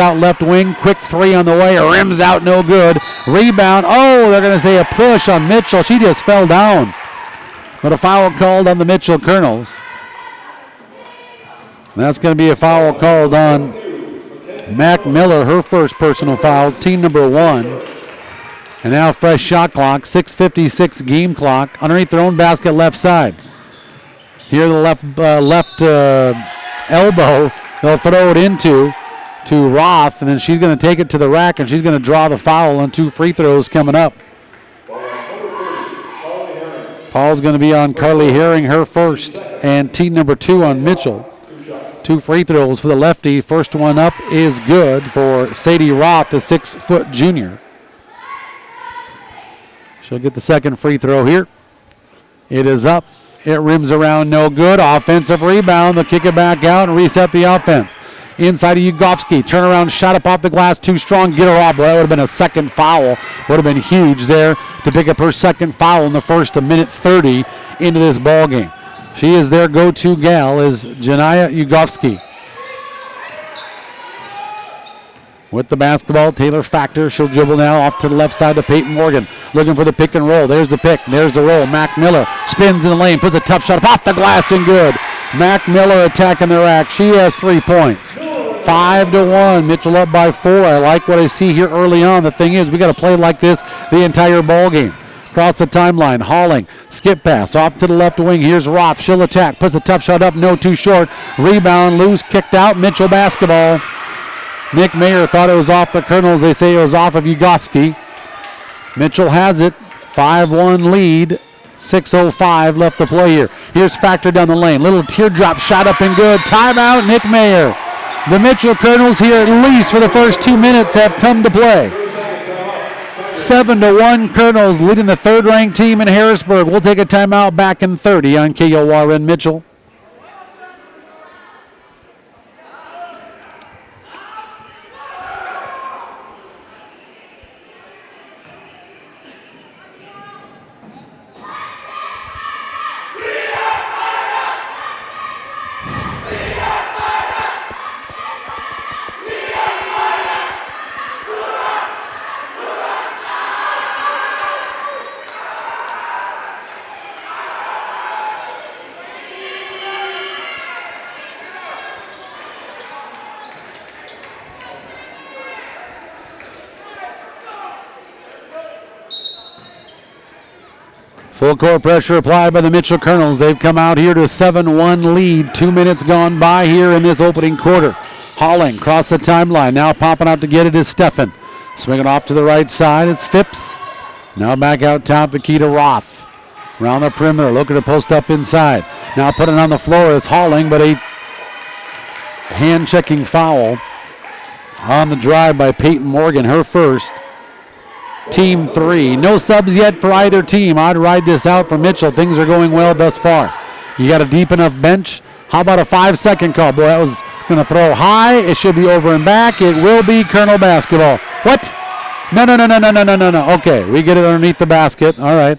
out left wing. Quick three on the way. Rims out, no good. Rebound. Oh, they're going to say a push on Mitchell. She just fell down. But a foul called on the Mitchell Colonels. That's going to be a foul called on Mac Miller, her first personal foul, team number 1. And now fresh shot clock, 6:56 game clock, underneath their own basket left side. Here the left elbow, they'll throw it into Roth, and then she's going to take it to the rack, and she's going to draw the foul on 2 free throws coming up. Paul's going to be on Carly Herring, her first, and team number 2 on Mitchell. 2 free throws for the lefty. First one up is good for Sadie Roth, the 6-foot junior. She'll get the second free throw here. It is up. It rims around, no good. Offensive rebound. They'll kick it back out and reset the offense. Inside of Ugofsky. Turnaround shot up off the glass. Too strong. Get her off. Well, that would have been a second foul. Would have been huge there to pick up her second foul in the first 1:30 into this ball game. She is their go-to gal, is Janaya Ugofsky. With the basketball, Taylor Factor. She'll dribble now off to the left side to Peyton Morgan. Looking for the pick and roll. There's the pick. There's the roll. Mac Miller spins in the lane. Puts a tough shot up off the glass and good. Mac Miller attacking the rack. She has 3 points. 5-1. Mitchell up by 4. I like what I see here early on. The thing is, we got to play like this the entire ball game. Across the timeline, Halling, skip pass, off to the left wing. Here's Roth, she'll attack, puts a tough shot up, no, too short. Rebound, loose, kicked out, Mitchell basketball. Nick Mayer thought it was off the Colonels. They say it was off of Ugofsky. Mitchell has it, 5-1 lead, 6:05 left to play here. Here's Factor down the lane, little teardrop shot up and good. Timeout, Nick Mayer. The Mitchell Colonels here, at least for the first 2 minutes, have come to play. 7-1 Colonels leading the third-ranked team in Harrisburg. We'll take a timeout back in 30 on KORN Mitchell. Full court pressure applied by the Mitchell Colonels. They've come out here to a 7-1 lead. 2 minutes gone by here in this opening quarter. Halling across the timeline. Now popping out to get it is Steffen. Swinging off to the right side. It's Phipps. Now back out top, the key to Roth. Around the perimeter, looking to post up inside. Now putting it on the floor is Halling, but a hand-checking foul on the drive by Peyton Morgan, her first. Team 3. No subs yet for either team. I'd ride this out for Mitchell. Things are going well thus far. You got a deep enough bench. How about a 5-second call? Boy, that was going to throw high. It should be over and back. It will be Colonel basketball. What? No. Okay, we get it underneath the basket. All right.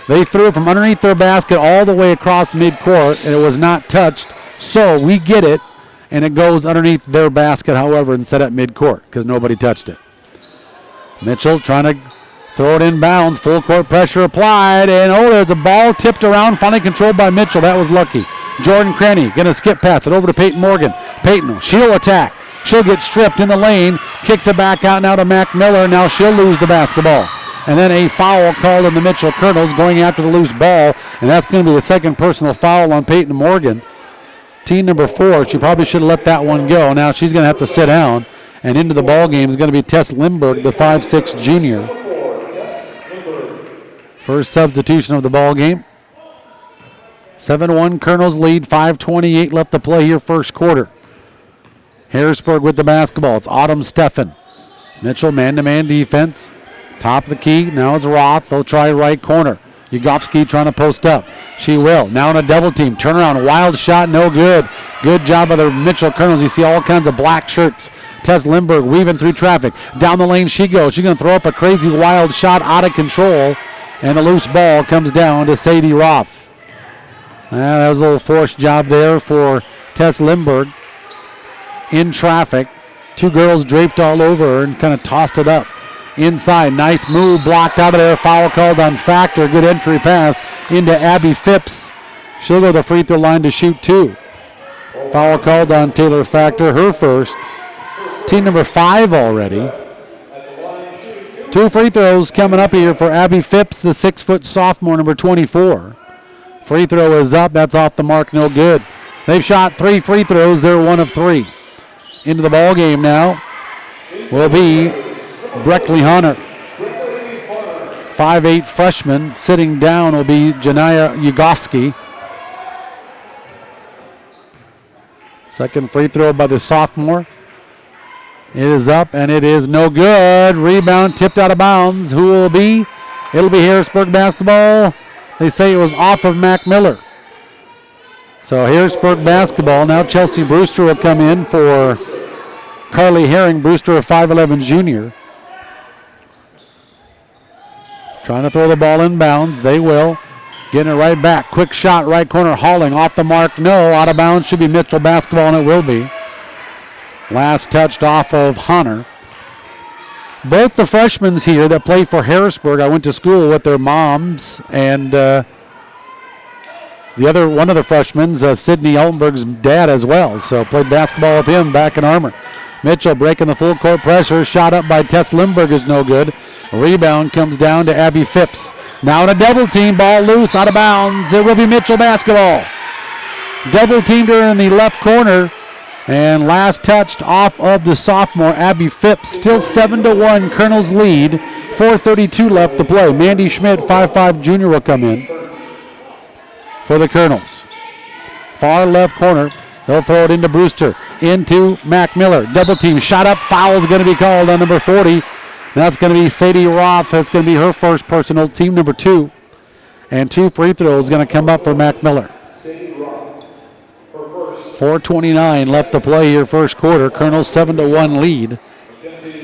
They threw it from underneath their basket all the way across midcourt, and it was not touched. So we get it, and it goes underneath their basket, however, instead at midcourt because nobody touched it. Mitchell trying to throw it inbounds. Full court pressure applied. And there's a ball tipped around, finally controlled by Mitchell. That was lucky. Jordan Crenny going to skip pass it over to Peyton Morgan. Peyton, she'll attack. She'll get stripped in the lane. Kicks it back out now to Mac Miller. Now she'll lose the basketball. And then a foul called on the Mitchell Colonels going after the loose ball. And that's going to be the second personal foul on Peyton Morgan. Team number 4. She probably should have let that one go. Now she's going to have to sit down. And into the ball game is going to be Tess Lindberg, the 5'6 junior. First substitution of the ball game. 7-1 Colonels lead, 5:28 left to play here first quarter. Harrisburg with the basketball. It's Autumn Steffen. Mitchell man-to-man defense. Top of the key. Now it's Roth. They'll try right corner. Ugofsky trying to post up. She will. Now in a double team. Turnaround. Wild shot. No good. Good job by the Mitchell Colonels. You see all kinds of black shirts. Tess Lindberg weaving through traffic. Down the lane she goes. She's going to throw up a crazy wild shot out of control. And the loose ball comes down to Sadie Roth. That was a little forced job there for Tess Lindberg. In traffic. Two girls draped all over her and kind of tossed it up. Inside, nice move, blocked out of there. Foul called on Factor. Good entry pass into Abby Phipps. She'll go to the free throw line to shoot 2. Foul called on Taylor Factor, her first. Team number 5 already. 2 free throws coming up here for Abby Phipps, the 6-foot sophomore, number 24. Free throw is up. That's off the mark, no good. They've shot 3 free throws. They're 1 of 3. Into the ball game now will be Breckley Hunter. 5'8" freshman. Sitting down will be Janaya Yugofsky. Second free throw by the sophomore. It is up, and it is no good. Rebound tipped out of bounds. Who will it be? It'll be Harrisburg basketball. They say it was off of Mac Miller. So Harrisburg basketball. Now Chelsea Brewster will come in for Carly Herring. Brewster, a 5'11" junior. Trying to throw the ball in bounds. They will. Getting it right back. Quick shot, right corner, Halling. Off the mark, no. Out of bounds, should be Mitchell basketball, and it will be. Last touched off of Hunter. Both the freshmen here that play for Harrisburg, I went to school with their moms, and one of the freshmen, Sidney Altenberg's dad as well, so played basketball with him back in Armour. Mitchell breaking the full court pressure. Shot up by Tess Lindberg is no good. Rebound comes down to Abby Phipps. Now in a double team, ball loose, out of bounds. It will be Mitchell basketball. Double teamed her in the left corner. And last touched off of the sophomore, Abby Phipps. Still 7-1, Colonel's lead. 4:32 left to play. Mandy Schmidt, 5'5" junior, will come in for the Colonels. Far left corner. They'll throw it into Brewster. Into Mac Miller. Double team. Shot up. Foul is going to be called on number 40. That's going to be Sadie Roth. That's going to be her first personal, team number 2. And 2 free throws going to come up for Mac Miller. 4:29 left to play here, first quarter. Colonel 7-1 lead.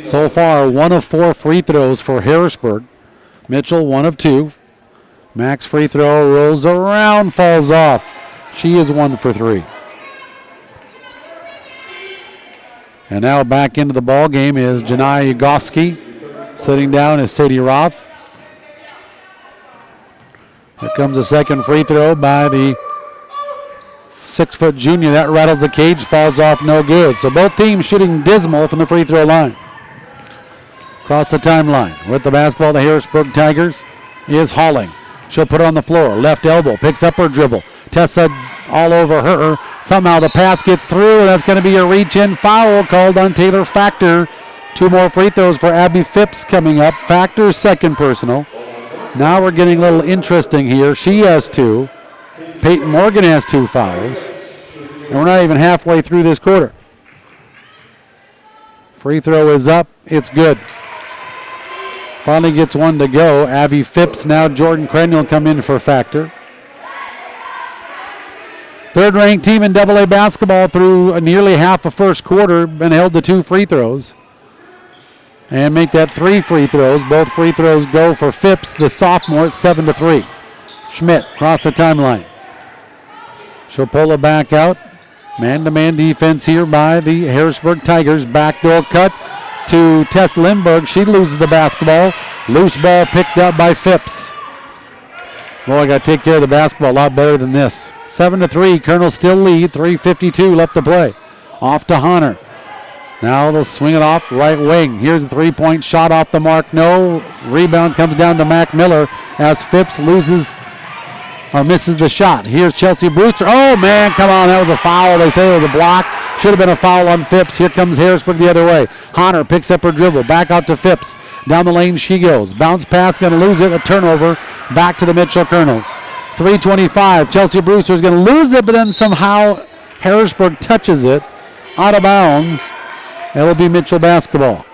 So far, 1 of 4 free throws for Harrisburg. Mitchell, 1 of 2. Mac's free throw rolls around, falls off. She is 1 for 3. And now back into the ball game is Janai Yagowski. Sitting down is Sadie Roth. Here comes a second free throw by the 6-foot junior. That rattles the cage, falls off, no good. So both teams shooting dismal from the free throw line. Across the timeline with the basketball, the Harrisburg Tigers is Halling. She'll put it on the floor. Left elbow, picks up her dribble. Tessa all over her. Somehow the pass gets through, and that's going to be a reach-in foul called on Taylor Factor. 2 more free throws for Abby Phipps coming up. Factor's second personal. Now we're getting a little interesting here. She has 2. Peyton Morgan has 2 fouls. And we're not even halfway through this quarter. Free throw is up. It's good. Finally gets 1 to go. Abby Phipps. Now Jordan Craniel come in for Factor. Third-ranked team in AA basketball through nearly half a first quarter. Been held to 2 free throws. And make that 3 free throws. Both free throws go for Phipps, the sophomore, at 7-3. Schmidt across the timeline. She'll pull it back out. Man-to-man defense here by the Harrisburg Tigers. Backdoor cut to Tess Lindberg. She loses the basketball. Loose ball picked up by Phipps. Well, I got to take care of the basketball a lot better than this. 7-3. Colonel still lead. 3:52 left to play. Off to Hunter. Now they'll swing it off right wing. Here's a 3-point shot off the mark. No. Rebound comes down to Mac Miller as Phipps loses or misses the shot. Here's Chelsea Brewster. Oh, man, come on. That was a foul. They say it was a block. Should have been a foul on Phipps. Here comes Harrisburg the other way. Hunter picks up her dribble. Back out to Phipps. Down the lane she goes. Bounce pass, going to lose it. A turnover. Back to the Mitchell Colonels. 3:25. Chelsea Brewster is going to lose it, but then somehow Harrisburg touches it out of bounds. It'll be Mitchell basketball.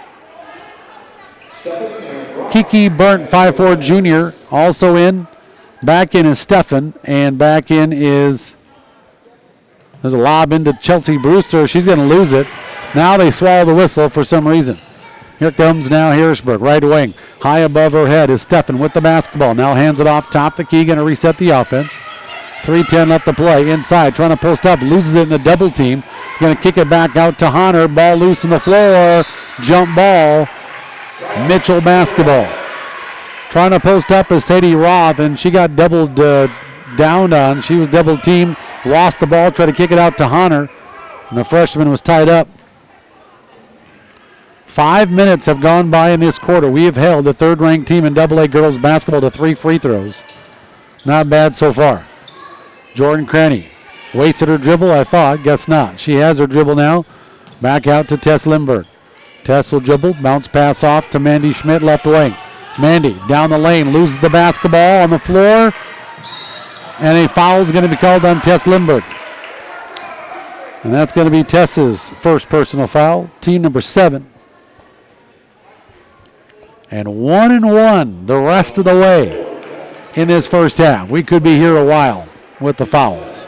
Kiki Burnt, 5'4" junior, also in. Back in is Stefan, and back in is, there's a lob into Chelsea Brewster. She's going to lose it. Now they swallow the whistle for some reason. Here comes now Harrisburg, right wing. High above her head is Stefan with the basketball. Now hands it off top the key, going to reset the offense. 3:10 left to play. Inside, trying to post up, loses it in the double team. Going to kick it back out to Hunter. Ball loose on the floor. Jump ball. Mitchell basketball. Trying to post up is Sadie Roth, and she got doubled down on. She was double teamed. Lost the ball, tried to kick it out to Hunter. And the freshman was tied up. 5 minutes have gone by in this quarter. We have held the third-ranked team in AA girls basketball to 3 free throws. Not bad so far. Jordan Cranny wasted her dribble, I thought. Guess not. She has her dribble now. Back out to Tess Lindberg. Tess will dribble. Bounce pass off to Mandy Schmidt, left wing. Mandy down the lane, loses the basketball on the floor. And a foul is going to be called on Tess Lindberg. And that's going to be Tess's first personal foul. Team number 7. And 1-1 the rest of the way in this first half. We could be here a while with the fouls.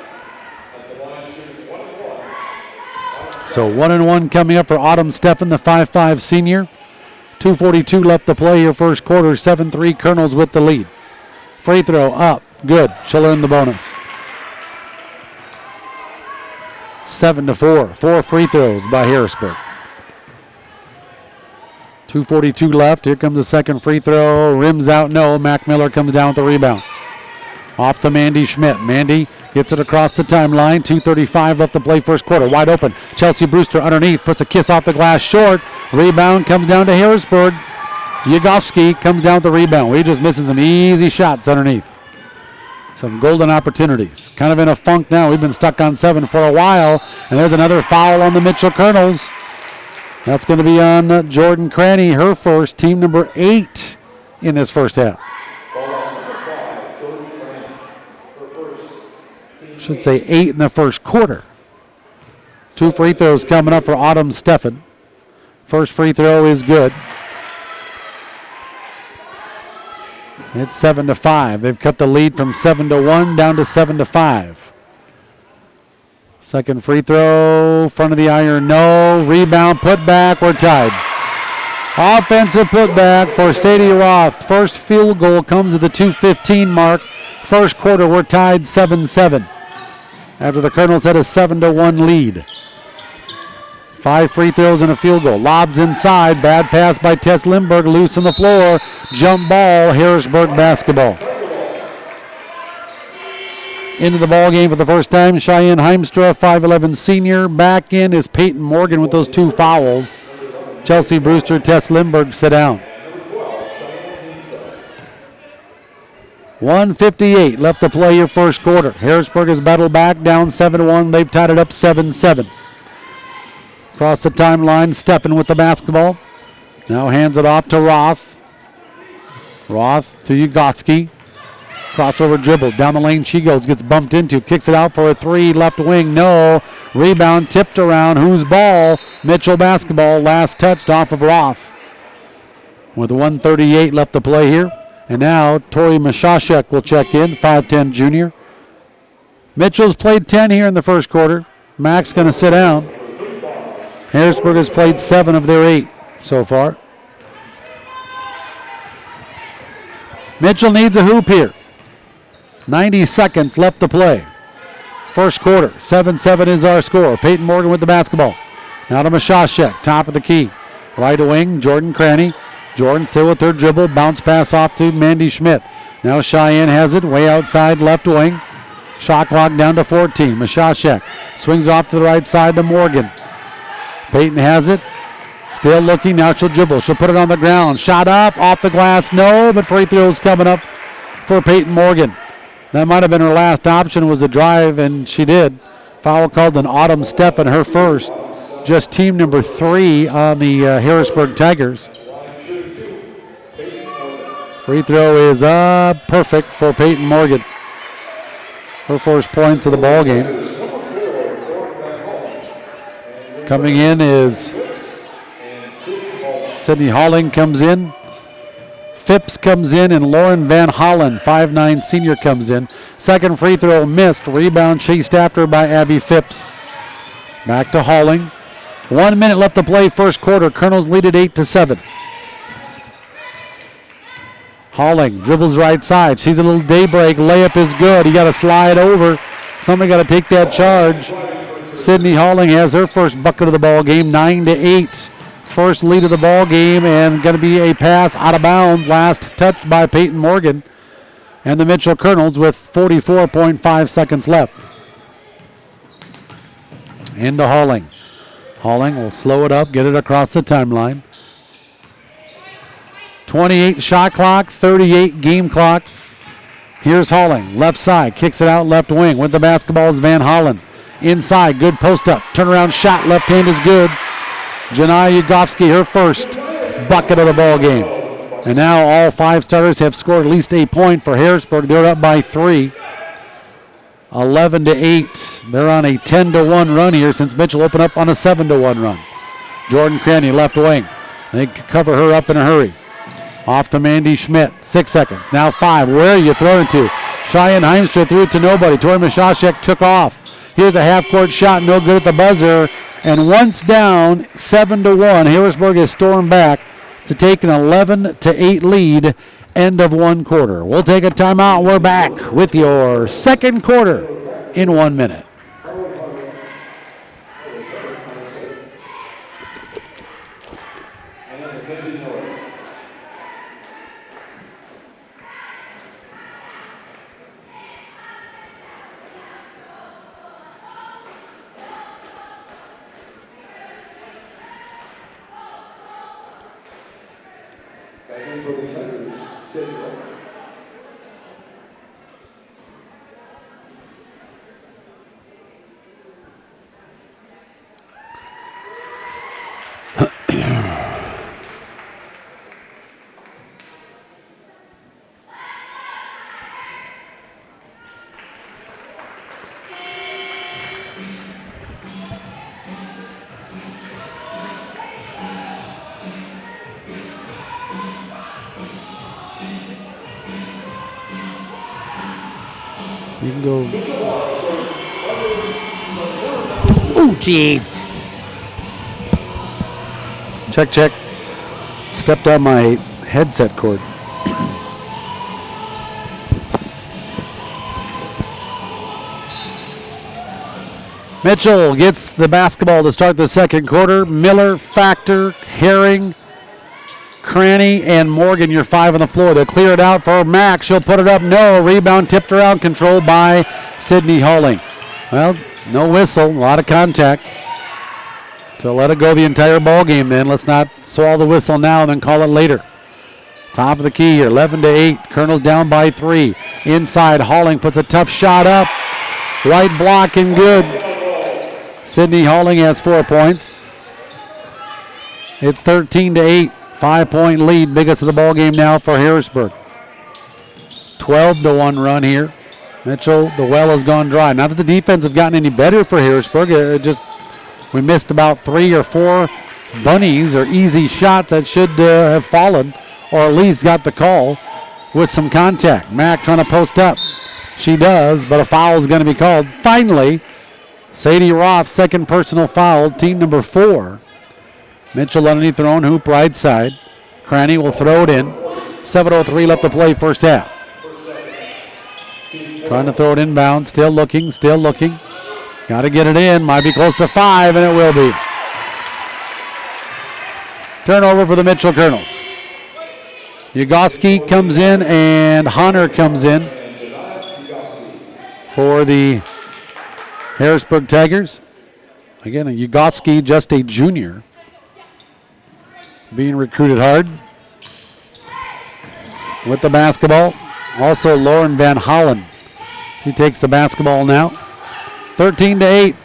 So 1-1 coming up for Autumn Steffen, the 5'5 senior. 2:42 left to play here first quarter. 7-3 Colonels with the lead. Free throw up. Good. She'll earn the bonus. 7-4. 4 free throws by Harrisburg. 2:42 left. Here comes the second free throw. Rims out. No. Mac Miller comes down with the rebound. Off to Mandy Schmidt. Mandy gets it across the timeline. 2:35 left to play first quarter. Wide open. Chelsea Brewster underneath. Puts a kiss off the glass short. Rebound comes down to Harrisburg. Yagowski comes down with the rebound. We just missing some easy shots underneath. Some golden opportunities. Kind of in a funk now. We've been stuck on 7 for a while. And there's another foul on the Mitchell Colonels. That's going to be on Jordan Cranny, her first, team number 8 in this first half. Should say 8 in the first quarter. 2 free throws coming up for Autumn Steffen. First free throw is good. It's 7-5. They've cut the lead from 7-1 down to 7-5. Second free throw, front of the iron, no. Rebound, put back, we're tied. Offensive putback for Sadie Roth. First field goal comes at the 2:15 mark. First quarter, we're tied 7-7. After the Colonels had a 7-1 lead. 5 free throws and a field goal. Lobs inside, bad pass by Tess Lindberg, loose on the floor. Jump ball, Harrisburg basketball. Into the ball game for the first time, Cheyenne Heimstra, 5'11 senior. Back in is Peyton Morgan with those 2 fouls. Chelsea Brewster, Tess Lindberg sit down. 1:58 left to play your first quarter. Harrisburg has battled back, down 7-1. They've tied it up 7-7. Across the timeline, Steffen with the basketball. Now hands it off to Roth. Roth to Yagowski. Crossover dribble. Down the lane she goes. Gets bumped into. Kicks it out for a 3. Left wing. No. Rebound tipped around. Whose ball? Mitchell basketball. Last touched off of Roth. With 1:38 left to play here. And now Tori Mashashek will check in. 5'10 junior. Mitchell's played 10 here in the first quarter. Mac's going to sit down. Harrisburg has played 7 of their 8 so far. Mitchell needs a hoop here. 90 seconds left to play. First quarter, 7-7 is our score. Peyton Morgan with the basketball. Now to Mashashek, top of the key. Right wing, Jordan Cranny. Jordan still with her dribble. Bounce pass off to Mandy Schmidt. Now Cheyenne has it, way outside left wing. Shot clock down to 14. Mashashek swings off to the right side to Morgan. Peyton has it. Still looking, now she'll dribble. She'll put it on the ground. Shot up, off the glass, no, but free throws coming up for Peyton Morgan. That might have been her last option, was a drive, and she did. Foul called on Autumn Steffen, her first. Just team number 3 on the Harrisburg Tigers. Free throw is perfect for Peyton Morgan. Her first points of the ball game. Coming in is Sydney Halling comes in. Phipps comes in, and Lauren Van Hollen, 5'9 senior, comes in. Second free throw missed. Rebound chased after by Abby Phipps. Back to Halling. 1 minute left to play first quarter. Colonels lead at 8-7. Halling dribbles right side. She's a little daybreak. Layup is good. You got to slide over. Somebody got to take that charge. Sydney Halling has her first bucket of the ball game, 9-8. First lead of the ball game, and going to be a pass out of bounds. Last touched by Peyton Morgan. And the Mitchell Colonels with 44.5 seconds left. Into Halling. Halling will slow it up, get it across the timeline. 28 shot clock, 38 game clock. Here's Halling, left side, kicks it out left wing. With the basketball is Van Hollen. Inside, good post up, turnaround shot, left hand is good. Janai Yagowski, her first bucket of the ball game. And now all 5 starters have scored at least a point for Harrisburg. They're up by 3. 11-8. They're on a 10-1 run here since Mitchell opened up on a 7-1 run. Jordan Cranny, left wing. They cover her up in a hurry. Off to Mandy Schmidt. 6 seconds. Now 5. Where are you throwing to? Cheyenne Heimstra threw it to nobody. Tori Mishashek took off. Here's a half-court shot. No good at the buzzer. And once down, 7-1. Harrisburg has stormed back to take an 11-8 lead. End of 1 quarter. We'll take a timeout. We're back with your second quarter in 1 minute. You can go. Ooh, jeez. Check, check. Stepped on my headset cord. Mitchell gets the basketball to start the second quarter. Miller, Factor, Herring, Cranny, and Morgan, your 5 on the floor. They'll clear it out for Mack. She'll put it up. No. Rebound tipped around, controlled by Sydney Halling. Well, no whistle. A lot of contact. So let it go the entire ball game then. Let's not swallow the whistle now and then call it later. Top of the key here. 11-8. Colonel's down by 3. Inside, Halling puts a tough shot up. Right block and good. Sydney Halling has 4 points. It's 13-8. 5-point lead, biggest of the ball game now for Harrisburg. 12-1 run here. Mitchell, the well has gone dry. Not that the defense have gotten any better for Harrisburg. We missed about 3 or 4 bunnies or easy shots that should have fallen, or at least got the call with some contact. Mack trying to post up. She does, but a foul is going to be called. Finally, Sadie Roth, second personal foul, team number 4. Mitchell underneath their own hoop, right side. Cranny will throw it in. 7:03 left to play, first half. Trying to throw it inbound, still looking. Got to get it in, might be close to 5, and it will be. Turnover for the Mitchell Colonels. Yagowski comes in, and Hunter comes in for the Harrisburg Tigers. Again, Yagowski, just a junior, being recruited hard. With the basketball, also Lauren Van Hollen. She takes the basketball now. 13-8,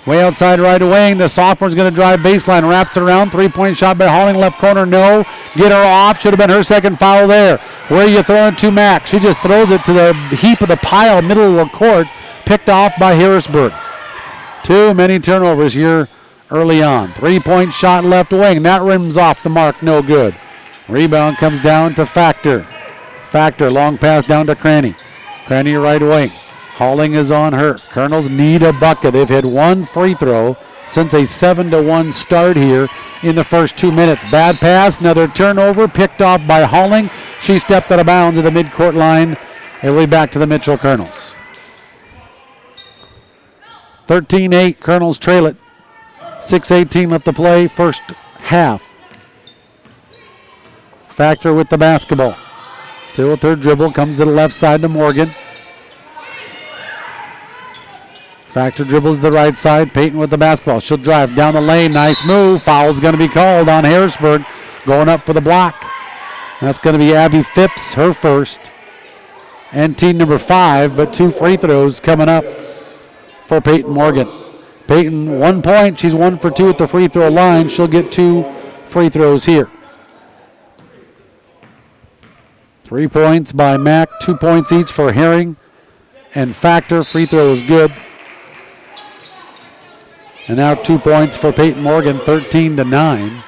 way outside right away. The sophomore's going to drive baseline, wraps it around. 3-point shot by Halling, left corner, no. Get her off, should have been her second foul there. Where are you throwing to Mack? She just throws it to the heap of the pile, middle of the court, picked off by Harrisburg. Too many turnovers here early on. 3-point shot left wing. That rims off the mark. No good. Rebound comes down to Factor. Factor, long pass down to Cranny. Cranny right wing. Halling is on her. Colonels need a bucket. They've had 1 free throw since a 7-1 start here in the first 2 minutes. Bad pass, another turnover, picked off by Halling. She stepped out of bounds at the midcourt line. It'll be back to the Mitchell Colonels. 13-8, Colonels trail it. 6:18 left to play, first half. Factor with the basketball. Still with her dribble, comes to the left side to Morgan. Factor dribbles to the right side, Peyton with the basketball. She'll drive down the lane, nice move. Foul's going to be called on Harrisburg, going up for the block. That's going to be Abby Phipps, her first. And team number 5, but 2 free throws coming up for Peyton Morgan. Peyton, 1 point. She's 1 for 2 at the free throw line. She'll get 2 free throws here. 3 points by Mack, 2 points each for Herring and Factor. Free throw is good. And now 2 points for Peyton Morgan, 13-9.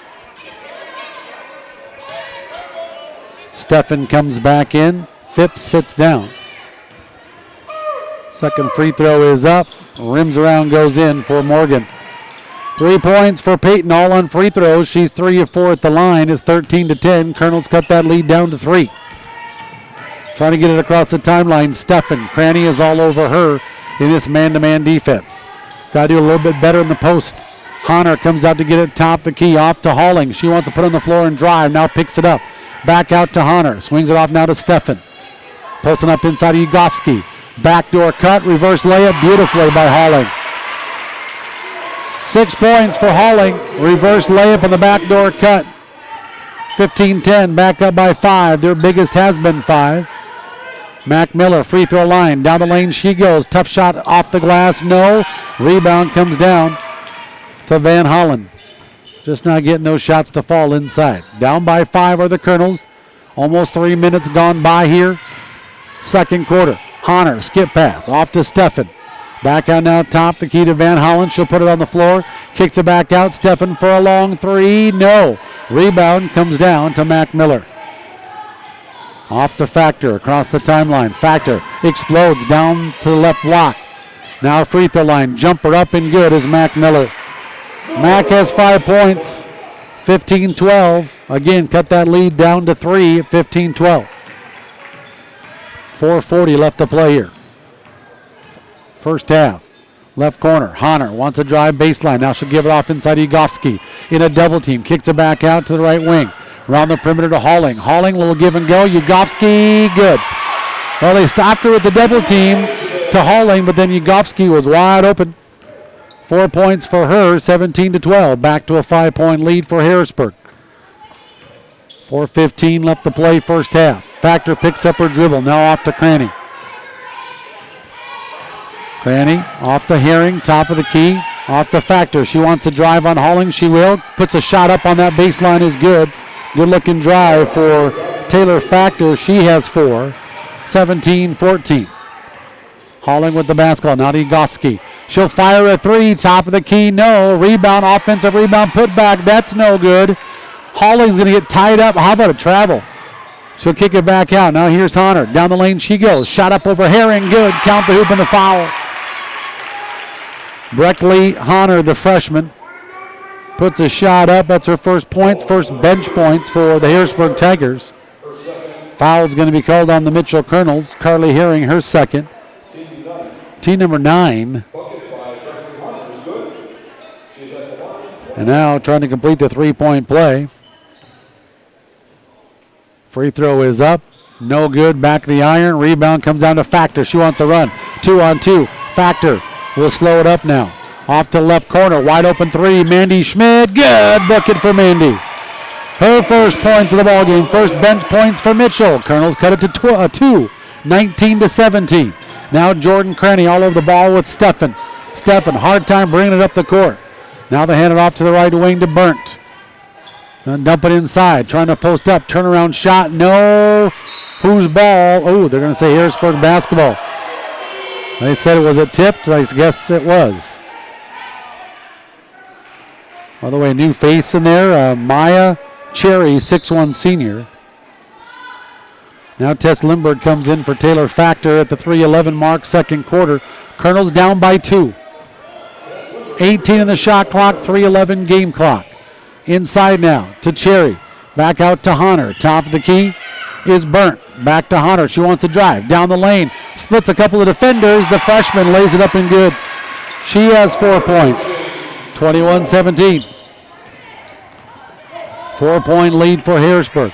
Steffen comes back in. Phipps sits down. Second free throw is up. Rims around, goes in for Morgan. 3 points for Peyton, all on free throws. She's 3 of 4 at the line. It's 13-10. Colonels cut that lead down to 3. Trying to get it across the timeline. Steffen. Cranny is all over her in this man-to-man defense. Got to do a little bit better in the post. Honor comes out to get it top the key. Off to Halling. She wants to put on the floor and drive. Now picks it up. Back out to Honor. Swings it off now to Steffen. Posting up inside of Ugofsky. Backdoor cut. Reverse layup beautifully by Halling. 6 points for Halling. Reverse layup on the backdoor cut. 15-10. Back up by 5. Their biggest has been 5. Mac Miller, free throw line. Down the lane she goes. Tough shot off the glass. No. Rebound comes down to Van Hollen. Just not getting those shots to fall inside. Down by 5 are the Colonels. Almost 3 minutes gone by here. Second quarter. Honor, skip pass. Off to Steffen. Back out now top. The key to Van Hollen. She'll put it on the floor. Kicks it back out. Steffen for a long 3. No. Rebound comes down to Mac Miller. Off to Factor across the timeline. Factor explodes down to the left block. Now free throw line. Jumper up and good is Mac Miller. Mac has 5 points. 15-12. Again, cut that lead down to 3 at 15-12. 4:40 left to play here. First half. Left corner. Honor wants a drive baseline. Now she'll give it off inside Ugofsky. In a double team. Kicks it back out to the right wing. Around the perimeter to Halling. Halling, little give and go. Ugofsky, good. Well, they stopped her with the double team to Halling, but then Ugofsky was wide open. 4 points for her, 17-12. Back to a 5-point lead for Harrisburg. 4:15 left to play first half. Factor picks up her dribble. Now off to Cranny. Cranny off to Herring, top of the key. Off to Factor. She wants to drive on Halling. She will. Puts a shot up on that baseline is good. Good looking drive for Taylor Factor. She has 4. 17-14. Halling with the basketball. Now to Ugofsky. She'll fire a 3. Top of the key. No. Rebound. Offensive rebound. Put back. That's no good. Halling's going to get tied up. How about a travel? She'll kick it back out. Now here's Honor. Down the lane she goes. Shot up over Herring. Good. Count the hoop and the foul. Breckley Honor, the freshman, puts a shot up. That's her first points, first bench points for the Harrisburg Tigers. Foul's going to be called on the Mitchell Colonels. Carly Herring, her second. Team number 9. And now trying to complete the 3-point play. Free throw is up. No good. Back of the iron. Rebound comes down to Factor. She wants a run. 2-on-2. Factor will slow it up now. Off to the left corner. Wide open 3. Mandy Schmidt. Good. Bucket for Mandy. Her first points of the ballgame. First bench points for Mitchell. Colonels cut it to 2. 19-17. Now Jordan Cranny all over the ball with Steffen. Steffen, hard time bringing it up the court. Now they hand it off to the right wing to Burnt. And dump it inside. Trying to post up. Turnaround shot. No. Whose ball? Oh, they're going to say Harrisburg basketball. They said it was tipped. I guess it was. By the way, new face in there. Maya Cherry, 6'1 senior. Now Tess Lindbergh comes in for Taylor Factor at the 3:11 mark, second quarter. Colonels down by 2. 18 in the shot clock, 3:11 game clock. Inside now to Cherry. Back out to Honor. Top of the key. is burnt. Back to Hunter. She wants to drive down the lane. Splits a couple of defenders. The freshman lays it up and good. She has 4 points. 21-17. 4-point lead for Harrisburg.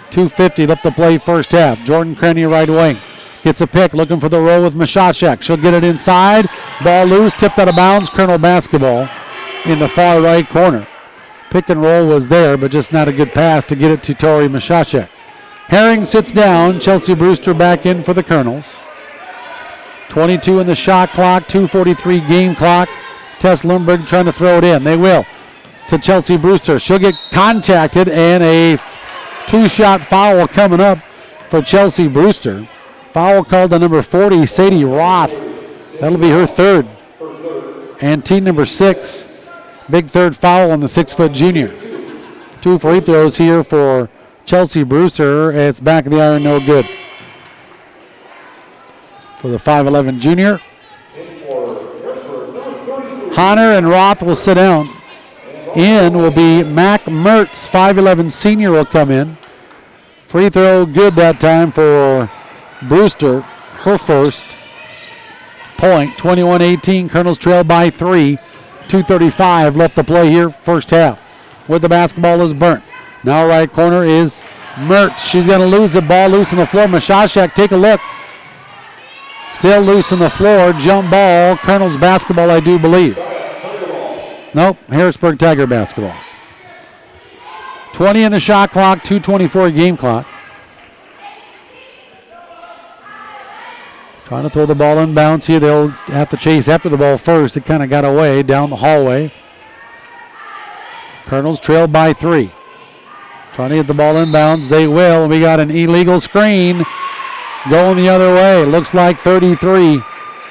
2:50 left to play first half. Jordan Crenny right wing. Gets a pick, looking for the roll with Mashashek. She'll get it inside. Ball loose, tipped out of bounds. Colonel basketball in the far right corner. Pick and roll was there, but just not a good pass to get it to Tori Mashashek. Herring sits down. Chelsea Brewster back in for the Colonels. 22 in the shot clock, 2:43 game clock. Tess Lindbergh trying to throw it in. They will to Chelsea Brewster. She'll get contacted, and a 2-shot foul coming up for Chelsea Brewster. Foul called to number 40, Sadie Roth. That'll be her third. And team number 6, big third foul on the 6-foot junior. 2 free throws here for Chelsea Brewster. It's back of the iron, no good. For the 5'11 junior. Hunter and Roth will sit down. In will be Mac Mertz, 5'11 senior will come in. Free throw good that time for Brewster, her first point. 21-18, Colonels trail by 3. 2:35 left to play here, first half. With the basketball is burnt. Now right corner is Mertz. She's going to lose the ball loose on the floor. Mashashek, take a look. Still loose on the floor. Jump ball. Colonels basketball, I do believe. Nope, Harrisburg Tiger basketball. 20 in the shot clock, 2:24 game clock. Trying to throw the ball in bounds here. They'll have to chase after the ball first. It kind of got away down the hallway. Colonels trailed by 3. Trying to get the ball in bounds. They will. We got an illegal screen going the other way. Looks like 33.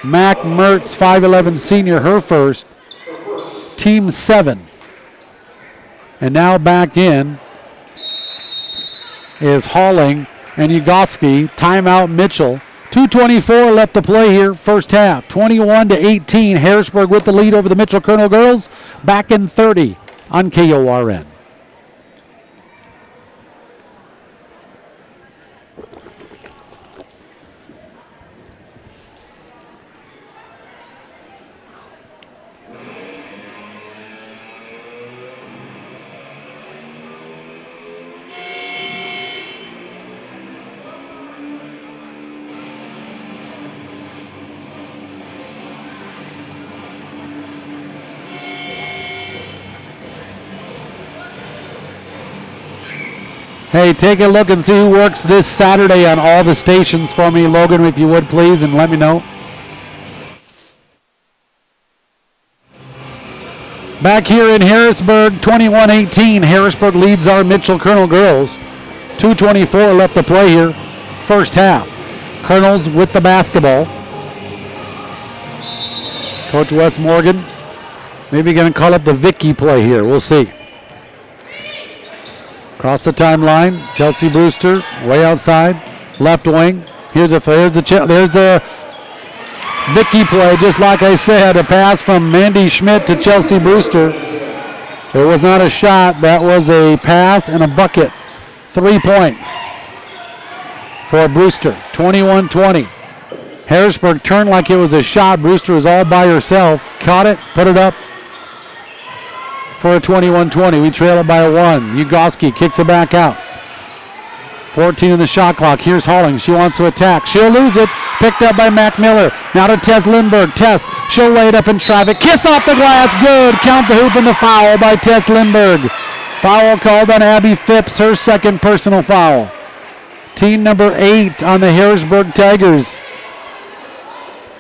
Mac Mertz, 5'11 senior, her first. Team 7. And now back in is Halling and Ugoski. Timeout Mitchell. 2:24 left to play here, first half. 21-18, Harrisburg with the lead over the Mitchell Colonel girls. Back in 30 on KORN. Hey, take a look and see who works this Saturday on all the stations for me, Logan, if you would, please, and let me know. Back here in Harrisburg, 21-18. Harrisburg leads our Mitchell Colonel girls. 2:24 left to play here, first half. Colonels with the basketball. Coach Wes Morgan maybe going to call up the Vicky play here. We'll see. Across the timeline, Chelsea Brewster way outside, left wing. There's a Vicky play, just like I said, a pass from Mandy Schmidt to Chelsea Brewster. It was not a shot, that was a pass and a bucket. 3 points for Brewster, 21-20. Harrisburg turned like it was a shot. Brewster was all by herself, caught it, put it up. For a 21-20, we trail it by 1. Ugoski kicks it back out. 14 in the shot clock. Here's Halling. She wants to attack. She'll lose it. Picked up by Mac Miller. Now to Tess Lindbergh. Tess, she'll lay it up in traffic. Kiss off the glass. Good. Count the hoop and the foul by Tess Lindbergh. Foul called on Abby Phipps, her second personal foul. Team number 8 on the Harrisburg Tigers.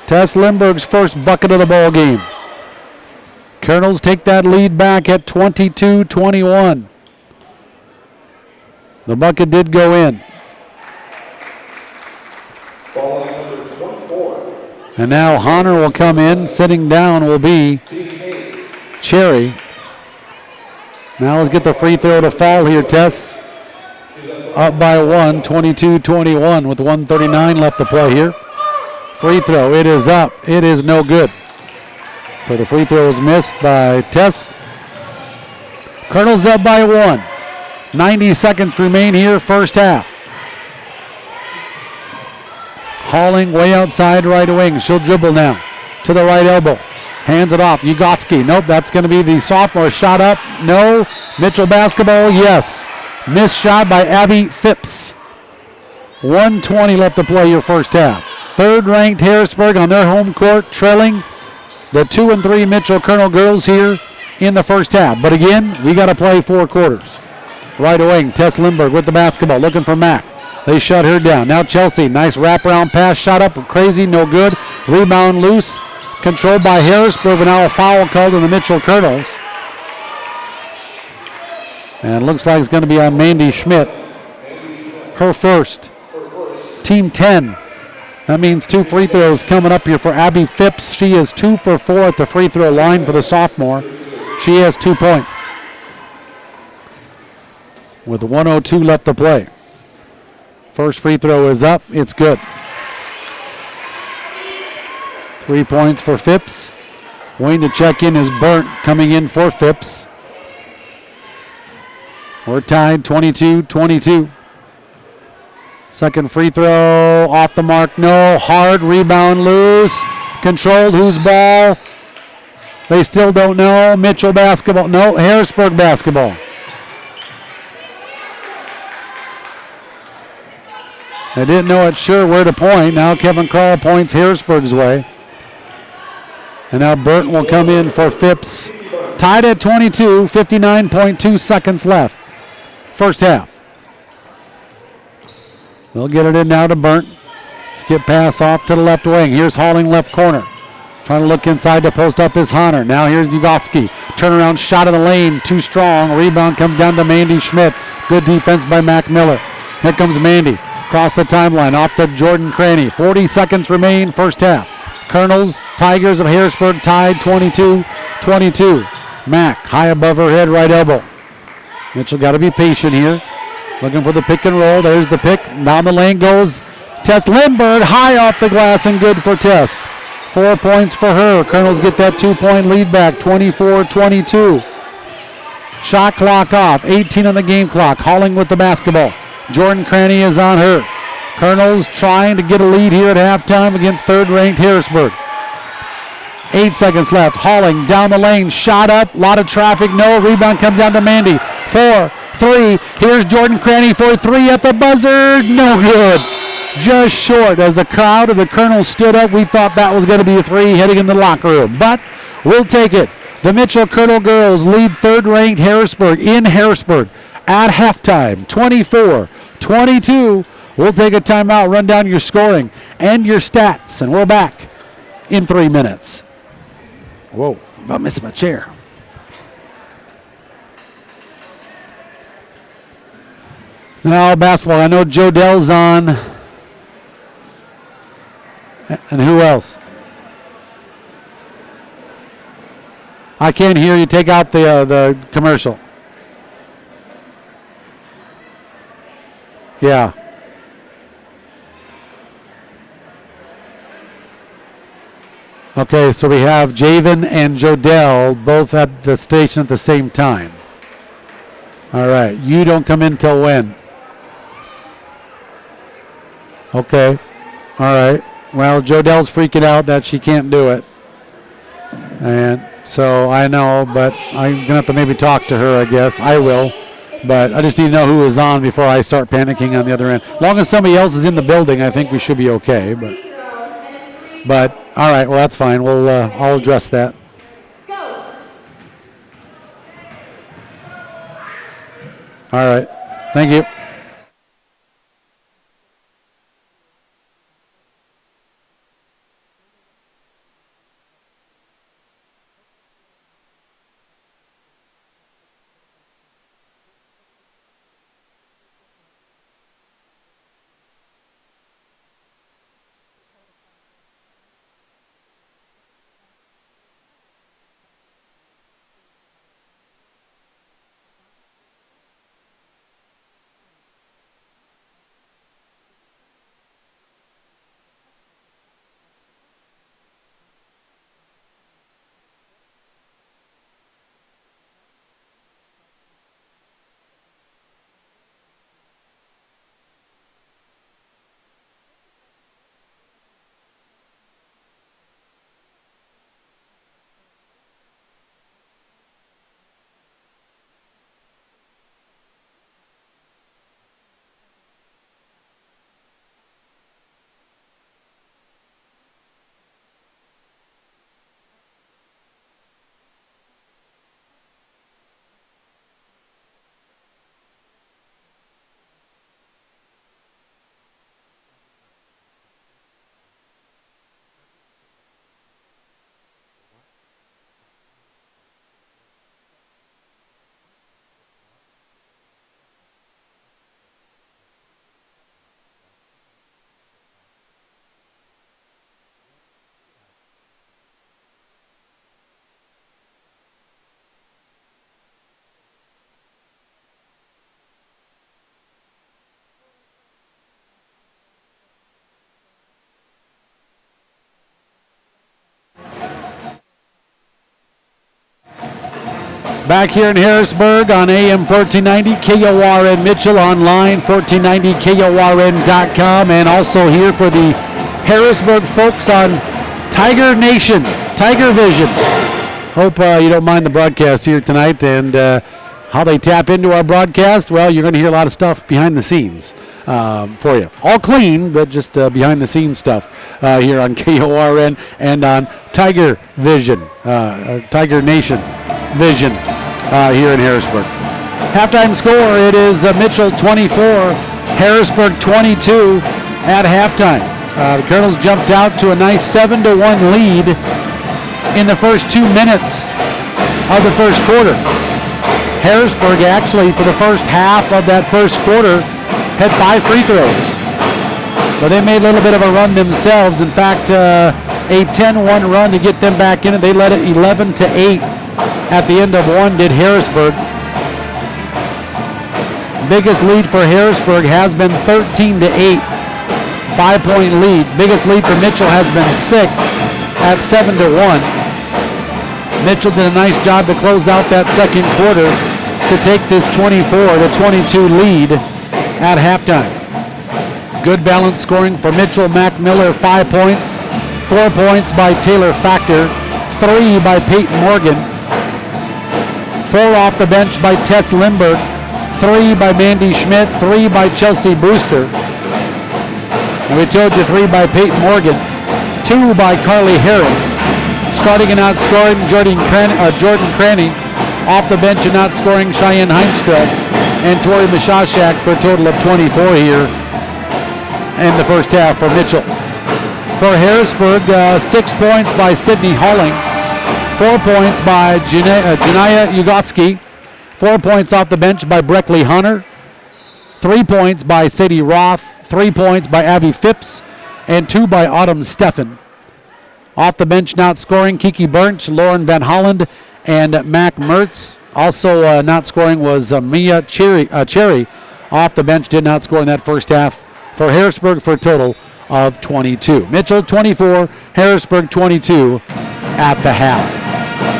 Tess Lindbergh's first bucket of the ball game. Colonels take that lead back at 22-21. The bucket did go in. And now Hunter will come in. Sitting down will be Cherry. Now let's get the free throw to fall here, Tess. Up by 1, 22-21 with 1:39 left to play here. Free throw, it is up. It is no good. So the free throw is missed by Tess. Colonels up by 1. 90 seconds remain here, first half. Hauling way outside right wing. She'll dribble now to the right elbow. Hands it off. Ugotsky. Nope, that's going to be the sophomore. Shot up. No. Mitchell basketball. Yes. Missed shot by Abby Phipps. 1:20 left to play your first half. Third-ranked Harrisburg on their home court, trailing the 2 and 3 Mitchell Colonel girls here in the first half. But again, we got to play 4 quarters. Right wing, Tess Lindbergh with the basketball, looking for Mack. They shut her down. Now Chelsea, nice wraparound pass, shot up, crazy, no good. Rebound loose, controlled by Harrisburg, but now a foul called on the Mitchell Colonels. And looks like it's going to be on Mandy Schmidt. Her first. Team 10. That means 2 free throws coming up here for Abby Phipps. She is 2 for 4 at the free throw line for the sophomore. She has 2 points. With 1:02 left to play. First free throw is up. It's good. 3 points for Phipps. Waiting to check in is Burnt coming in for Phipps. We're tied 22-22. Second free throw off the mark. No. Hard rebound loose. Controlled. Whose ball? They still don't know. Mitchell basketball. No. Harrisburg basketball. They didn't know it sure where to point. Now Kevin Carl points Harrisburg's way. And now Burton will come in for Phipps. Tied at 22, 59.2 seconds left. First half. They'll get it in now to Burnt. Skip pass off to the left wing. Here's Halling left corner. Trying to look inside to post up his Hunter. Now here's Ugotsky. Turnaround shot in the lane. Too strong. Rebound comes down to Mandy Schmidt. Good defense by Mac Miller. Here comes Mandy. Across the timeline. Off to Jordan Cranny. 40 seconds remain. First half. Colonels, Tigers of Harrisburg tied 22-22. Mac high above her head, right elbow. Mitchell got to be patient here. Looking for the pick and roll. There's the pick. Down the lane goes Tess Lindbergh. High off the glass and good for Tess. 4 points for her. Colonels get that 2-point lead back. 24-22. Shot clock off. 18 on the game clock. Halling with the basketball. Jordan Cranny is on her. Colonels trying to get a lead here at halftime against third-ranked Harrisburg. 8 seconds left. Halling down the lane. Shot up. A lot of traffic. No. Rebound comes down to Mandy. 4, 3. Here's Jordan Cranny for 3 at the buzzer. No good. Just short. As the crowd of the Colonels stood up, we thought that was going to be a 3 heading in the locker room. But we'll take it. The Mitchell Colonel girls lead third-ranked Harrisburg in Harrisburg at halftime. 24-22. We'll take a timeout, run down your scoring and your stats, and we're back in 3 minutes. Whoa, about missing my chair. Now basketball, I know Joe Dell's on. And who else? I can't hear you. Take out the commercial. Yeah. Okay, so we have Javen and Jodell both at the station at the same time. All right, you don't come in till when? Okay, all right. Well, Jodell's freaking out that she can't do it. And so I know, but I'm going to have to maybe talk to her, I guess. I will. But I just need to know who is on before I start panicking on the other end. As long as somebody else is in the building, I think we should be okay. But all right, well, that's fine. I'll address that. All right. Thank you. Back here in Harrisburg on AM 1490, KORN Mitchell, online 1490KORN.com, and also here for the Harrisburg folks on Tiger Nation, Tiger Vision. Hope you don't mind the broadcast here tonight, and how they tap into our broadcast. Well, you're going to hear a lot of stuff behind the scenes for you. All clean, but just behind the scenes stuff here on KORN and on Tiger Vision, Tiger Nation Vision here in Harrisburg. Halftime score, it is Mitchell 24, Harrisburg 22 at halftime. The Colonels jumped out to a nice 7-1 lead in the first 2 minutes of the first quarter. Harrisburg actually, for the first half of that first quarter, had 5 free throws. But they made a little bit of a run themselves. In fact, a 10-1 run to get them back in it. They led it 11-8 at the end of one, did Harrisburg. Biggest lead for Harrisburg has been 13-8, 5-point lead. Biggest lead for Mitchell has been 6 at 7-1. Mitchell did a nice job to close out that second quarter to take this 24-22 lead at halftime. Good balanced scoring for Mitchell. Mac Miller, 5 points. 4 points by Taylor Factor. 3 by Peyton Morgan. 4 off the bench by Tess Lindbergh. 3 by Mandy Schmidt. 3 by Chelsea Brewster. And we told you 3 by Peyton Morgan. 2 by Carly Herring. Starting and outscoring Jordan Cranny. Off the bench and outscoring Cheyenne Heimskred and Tori Mishashak for a total of 24 here in the first half for Mitchell. For Harrisburg, 6 points by Sydney Halling. 4 points by Janaya Ugotsky. 4 points off the bench by Breckley Hunter. 3 points by Sadie Roth. 3 points by Abby Phipps. And 2 by Autumn Steffen. Off the bench not scoring Kiki Burnt, Lauren Van Holland, and Mac Mertz. Also not scoring was Mia Cherry. Off the bench, did not score in that first half for Harrisburg for a total of 22. Mitchell 24, Harrisburg 22 at the half.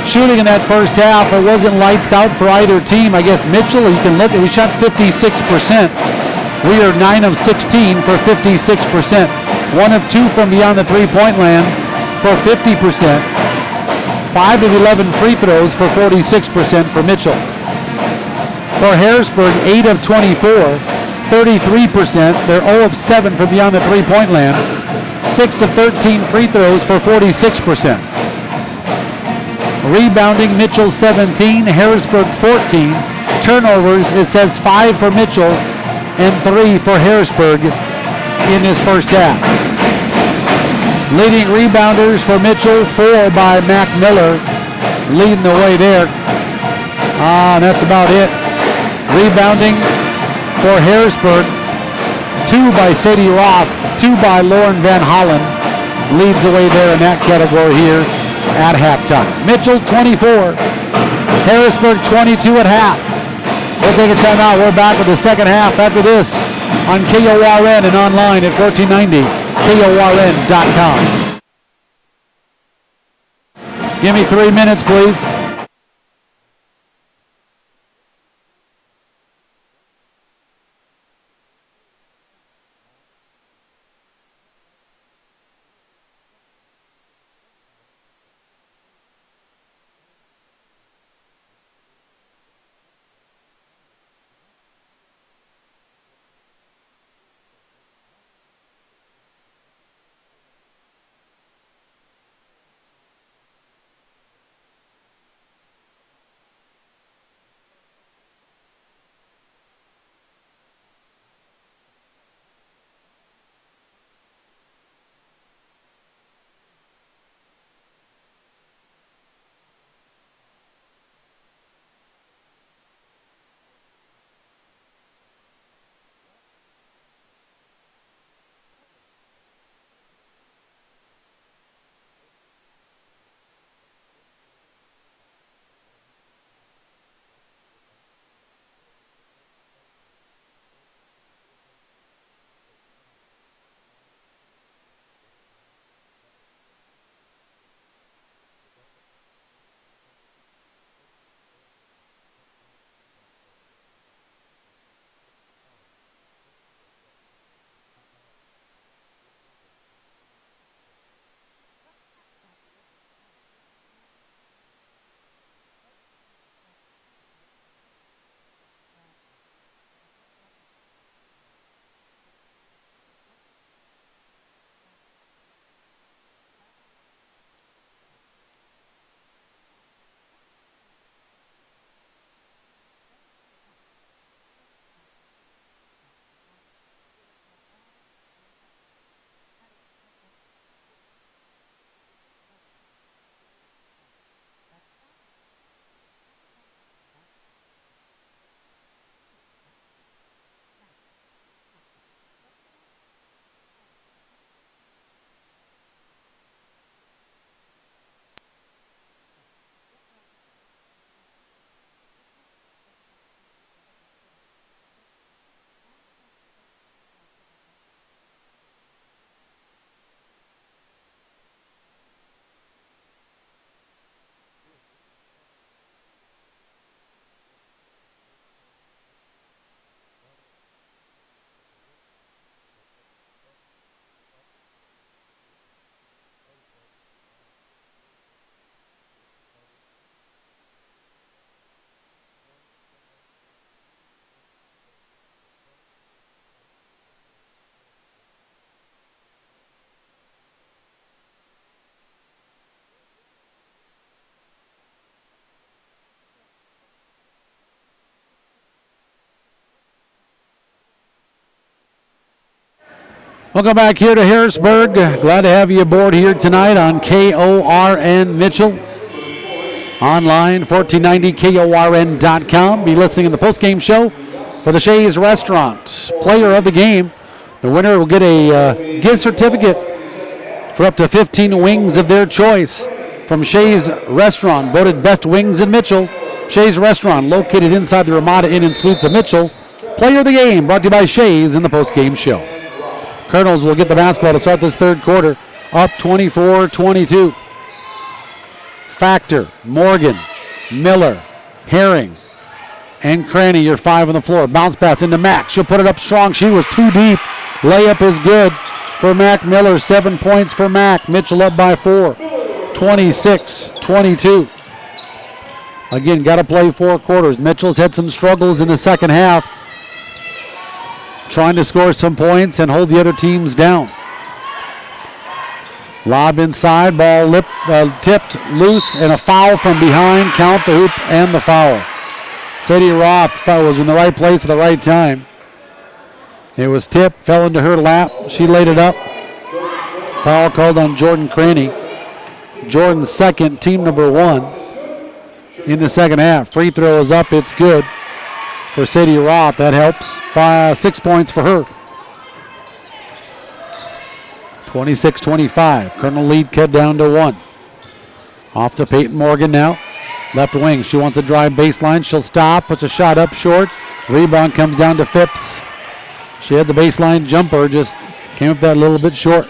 Shooting in that first half, it wasn't lights out for either team. I guess Mitchell, you can look at, we shot 56%. We are 9 of 16 for 56%. 1 of 2 from beyond the three-point land for 50%. 5 of 11 free throws for 46% for Mitchell. For Harrisburg, 8 of 24, 33%. They're 0 of 7 from beyond the three-point land. 6 of 13 free throws for 46%. Rebounding, Mitchell 17, Harrisburg 14. Turnovers, it says 5 for Mitchell and 3 for Harrisburg in this first half. Leading rebounders for Mitchell, 4 by Mac Miller, leading the way there. That's about it. Rebounding for Harrisburg, 2 by Sadie Roth, 2 by Lauren Van Hollen, leads the way there in that category here at halftime. Mitchell 24, Harrisburg 22 at half. We'll take a timeout. We're back with the second half after this on KORN and online at 1490. KORN.com. Give me 3 minutes, please. Welcome back here to Harrisburg. Glad to have you aboard here tonight on KORN Mitchell. Online, 1490KORN.com. Be listening in the postgame show for the Shays Restaurant. Player of the game. The winner will get a gift certificate for up to 15 wings of their choice from Shays Restaurant. Voted best wings in Mitchell. Shays Restaurant, located inside the Ramada Inn and Suites of Mitchell. Player of the game, brought to you by Shays in the postgame show. Colonels will get the basketball to start this third quarter, up 24-22. Factor, Morgan, Miller, Herring, and Cranny, your 5 on the floor. Bounce pass into Mack. She'll put it up strong. She was too deep. Layup is good for Mack Miller. 7 points for Mack. Mitchell up by 4. 26-22. Again, got to play 4 quarters. Mitchell's had some struggles in the second half, trying to score some points and hold the other teams down. Lob inside, ball tipped loose, and a foul from behind. Count the hoop and the foul. Sadie Roth was in the right place at the right time. It was tipped, fell into her lap. She laid it up. Foul called on Jordan Craney. Jordan's second, team number 1 in the second half. Free throw is up, it's good for Sadie Roth. That helps. 6 points for her. 26-25. Colonel lead cut down to 1. Off to Peyton Morgan now. Left wing. She wants a drive baseline. She'll stop. Puts a shot up short. Rebound comes down to Phipps. She had the baseline jumper. Just came up that little bit short.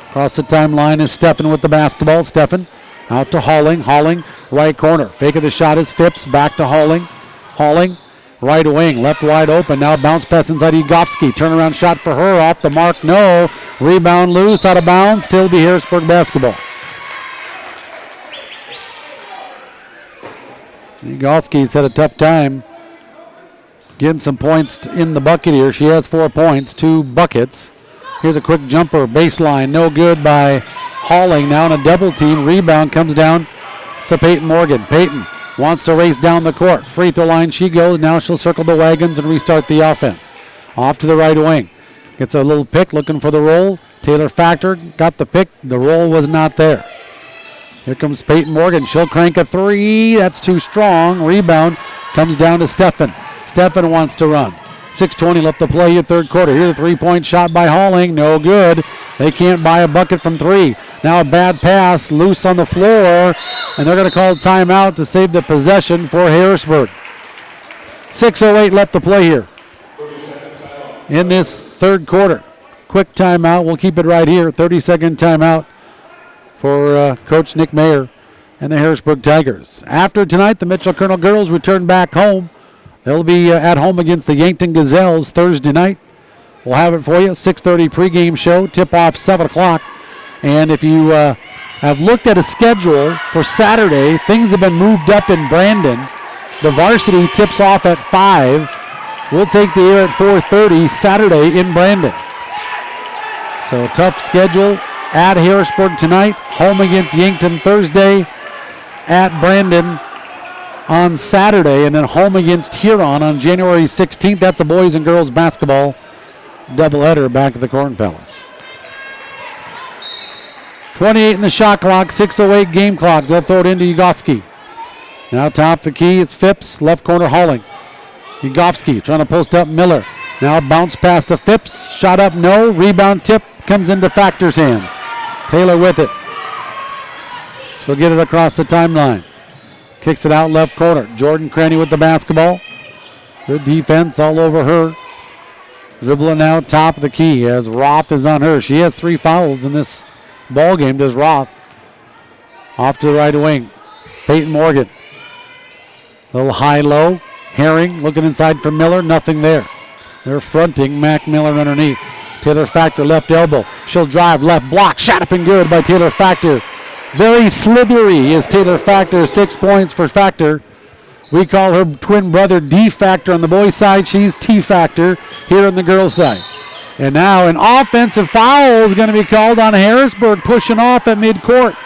Across the timeline is Steffen with the basketball. Steffen out to Halling. Halling, right corner. Fake of the shot is Phipps. Back to Halling. Halling, right wing, left wide open. Now bounce pass inside Egofsky. Turnaround shot for her. Off the mark, no. Rebound loose, out of bounds. Still be Harrisburg basketball. Egofsky's had a tough time getting some points in the bucket here. She has 4 points, 2 buckets. Here's a quick jumper, baseline, no good by Halling. Now in a double team. Rebound comes down to Peyton Morgan. Peyton wants to race down the court. Free throw line she goes. Now she'll circle the wagons and restart the offense. Off to the right wing. Gets a little pick looking for the roll. Taylor Factor got the pick. The roll was not there. Here comes Peyton Morgan. She'll crank a 3. That's too strong. Rebound comes down to Steffen. Steffen wants to run. 6:20 left to play here third quarter. Here's a 3-point shot by Halling. No good. They can't buy a bucket from 3. Now a bad pass, loose on the floor, and they're going to call timeout to save the possession for Harrisburg. 6:08 left to play here in this third quarter. Quick timeout. We'll keep it right here. 30-second timeout for Coach Nick Mayer and the Harrisburg Tigers. After tonight, the Mitchell Colonel girls return back home. They'll be at home against the Yankton Gazelles Thursday night. We'll have it for you. 6:30 pregame show. Tip-off 7 o'clock. And if you have looked at a schedule for Saturday, things have been moved up in Brandon. The varsity tips off at 5. We'll take the air at 4:30 Saturday in Brandon. So tough schedule at Harrisburg tonight. Home against Yankton Thursday. At Brandon on Saturday, and then home against Huron on January 16th. That's a boys and girls basketball doubleheader back at the Corn Palace. 28 in the shot clock, 6:08 game clock. They'll throw it into Egofsky. Now top the key, it's Phipps, left corner Halling. Egofsky trying to post up Miller. Now bounce pass to Phipps, shot up, no. Rebound tip comes into Factor's hands. Taylor with it. She'll get it across the timeline. Kicks it out left corner. Jordan Cranny with the basketball. Good defense all over her. Dribbling out top of the key as Roth is on her. She has 3 fouls in this ball game, does Roth. Off to the right wing. Peyton Morgan. Little high-low. Herring looking inside for Miller. Nothing there. They're fronting Mac Miller underneath. Taylor Factor left elbow. She'll drive left block. Shot up and good by Taylor Factor. Very slithery is Taylor Factor. 6 points for Factor. We call her twin brother D Factor on the boys' side. She's T Factor here on the girls' side. And now an offensive foul is going to be called on Harrisburg, pushing off at midcourt.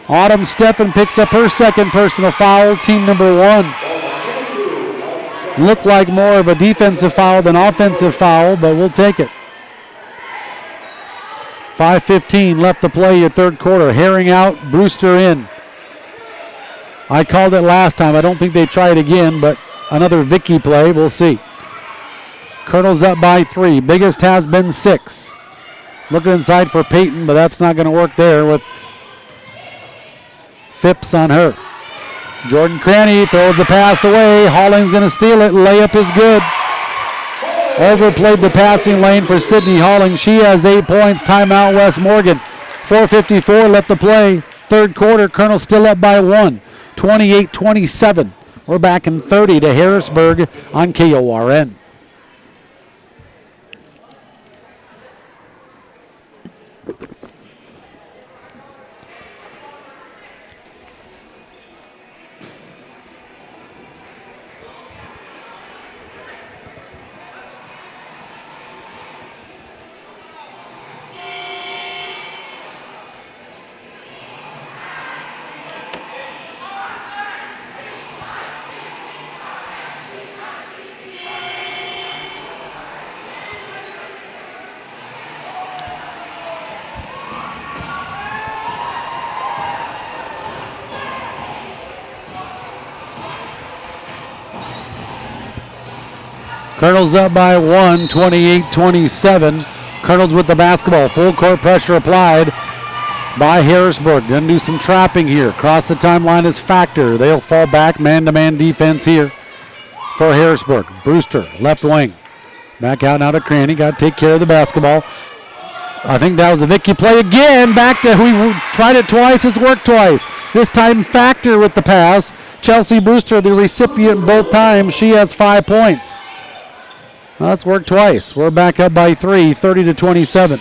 Autumn Steffen picks up her second personal foul, team number 1. Looked like more of a defensive foul than offensive foul, but we'll take it. 5:15 left to play your third quarter. Herring out, Brewster in. I called it last time. I don't think they try it again, but another Vicky play. We'll see. Colonel's up by 3. Biggest has been 6. Looking inside for Peyton, but that's not going to work there with Phipps on her. Jordan Cranny throws the pass away. Holling's going to steal it. Layup is good. Overplayed the passing lane for Sydney Halling. She has 8 points. Timeout West Morgan. 4:54 left to play. Third quarter. Colonel still up by 1. 28-27. We're back in 30 to Harrisburg on KORN. Colonel's up by 1, 28-27. Colonel's with the basketball. Full court pressure applied by Harrisburg. Gonna do some trapping here. Across the timeline is Factor. They'll fall back. Man-to-man defense here for Harrisburg. Brewster, left wing. Back out now to Cranny. Got to take care of the basketball. I think that was a Vicky play again. Back to who tried it twice. It's worked twice. This time Factor with the pass. Chelsea Brewster, the recipient both times. She has 5 points. Well, that's worked twice. We're back up by 3, 30-27.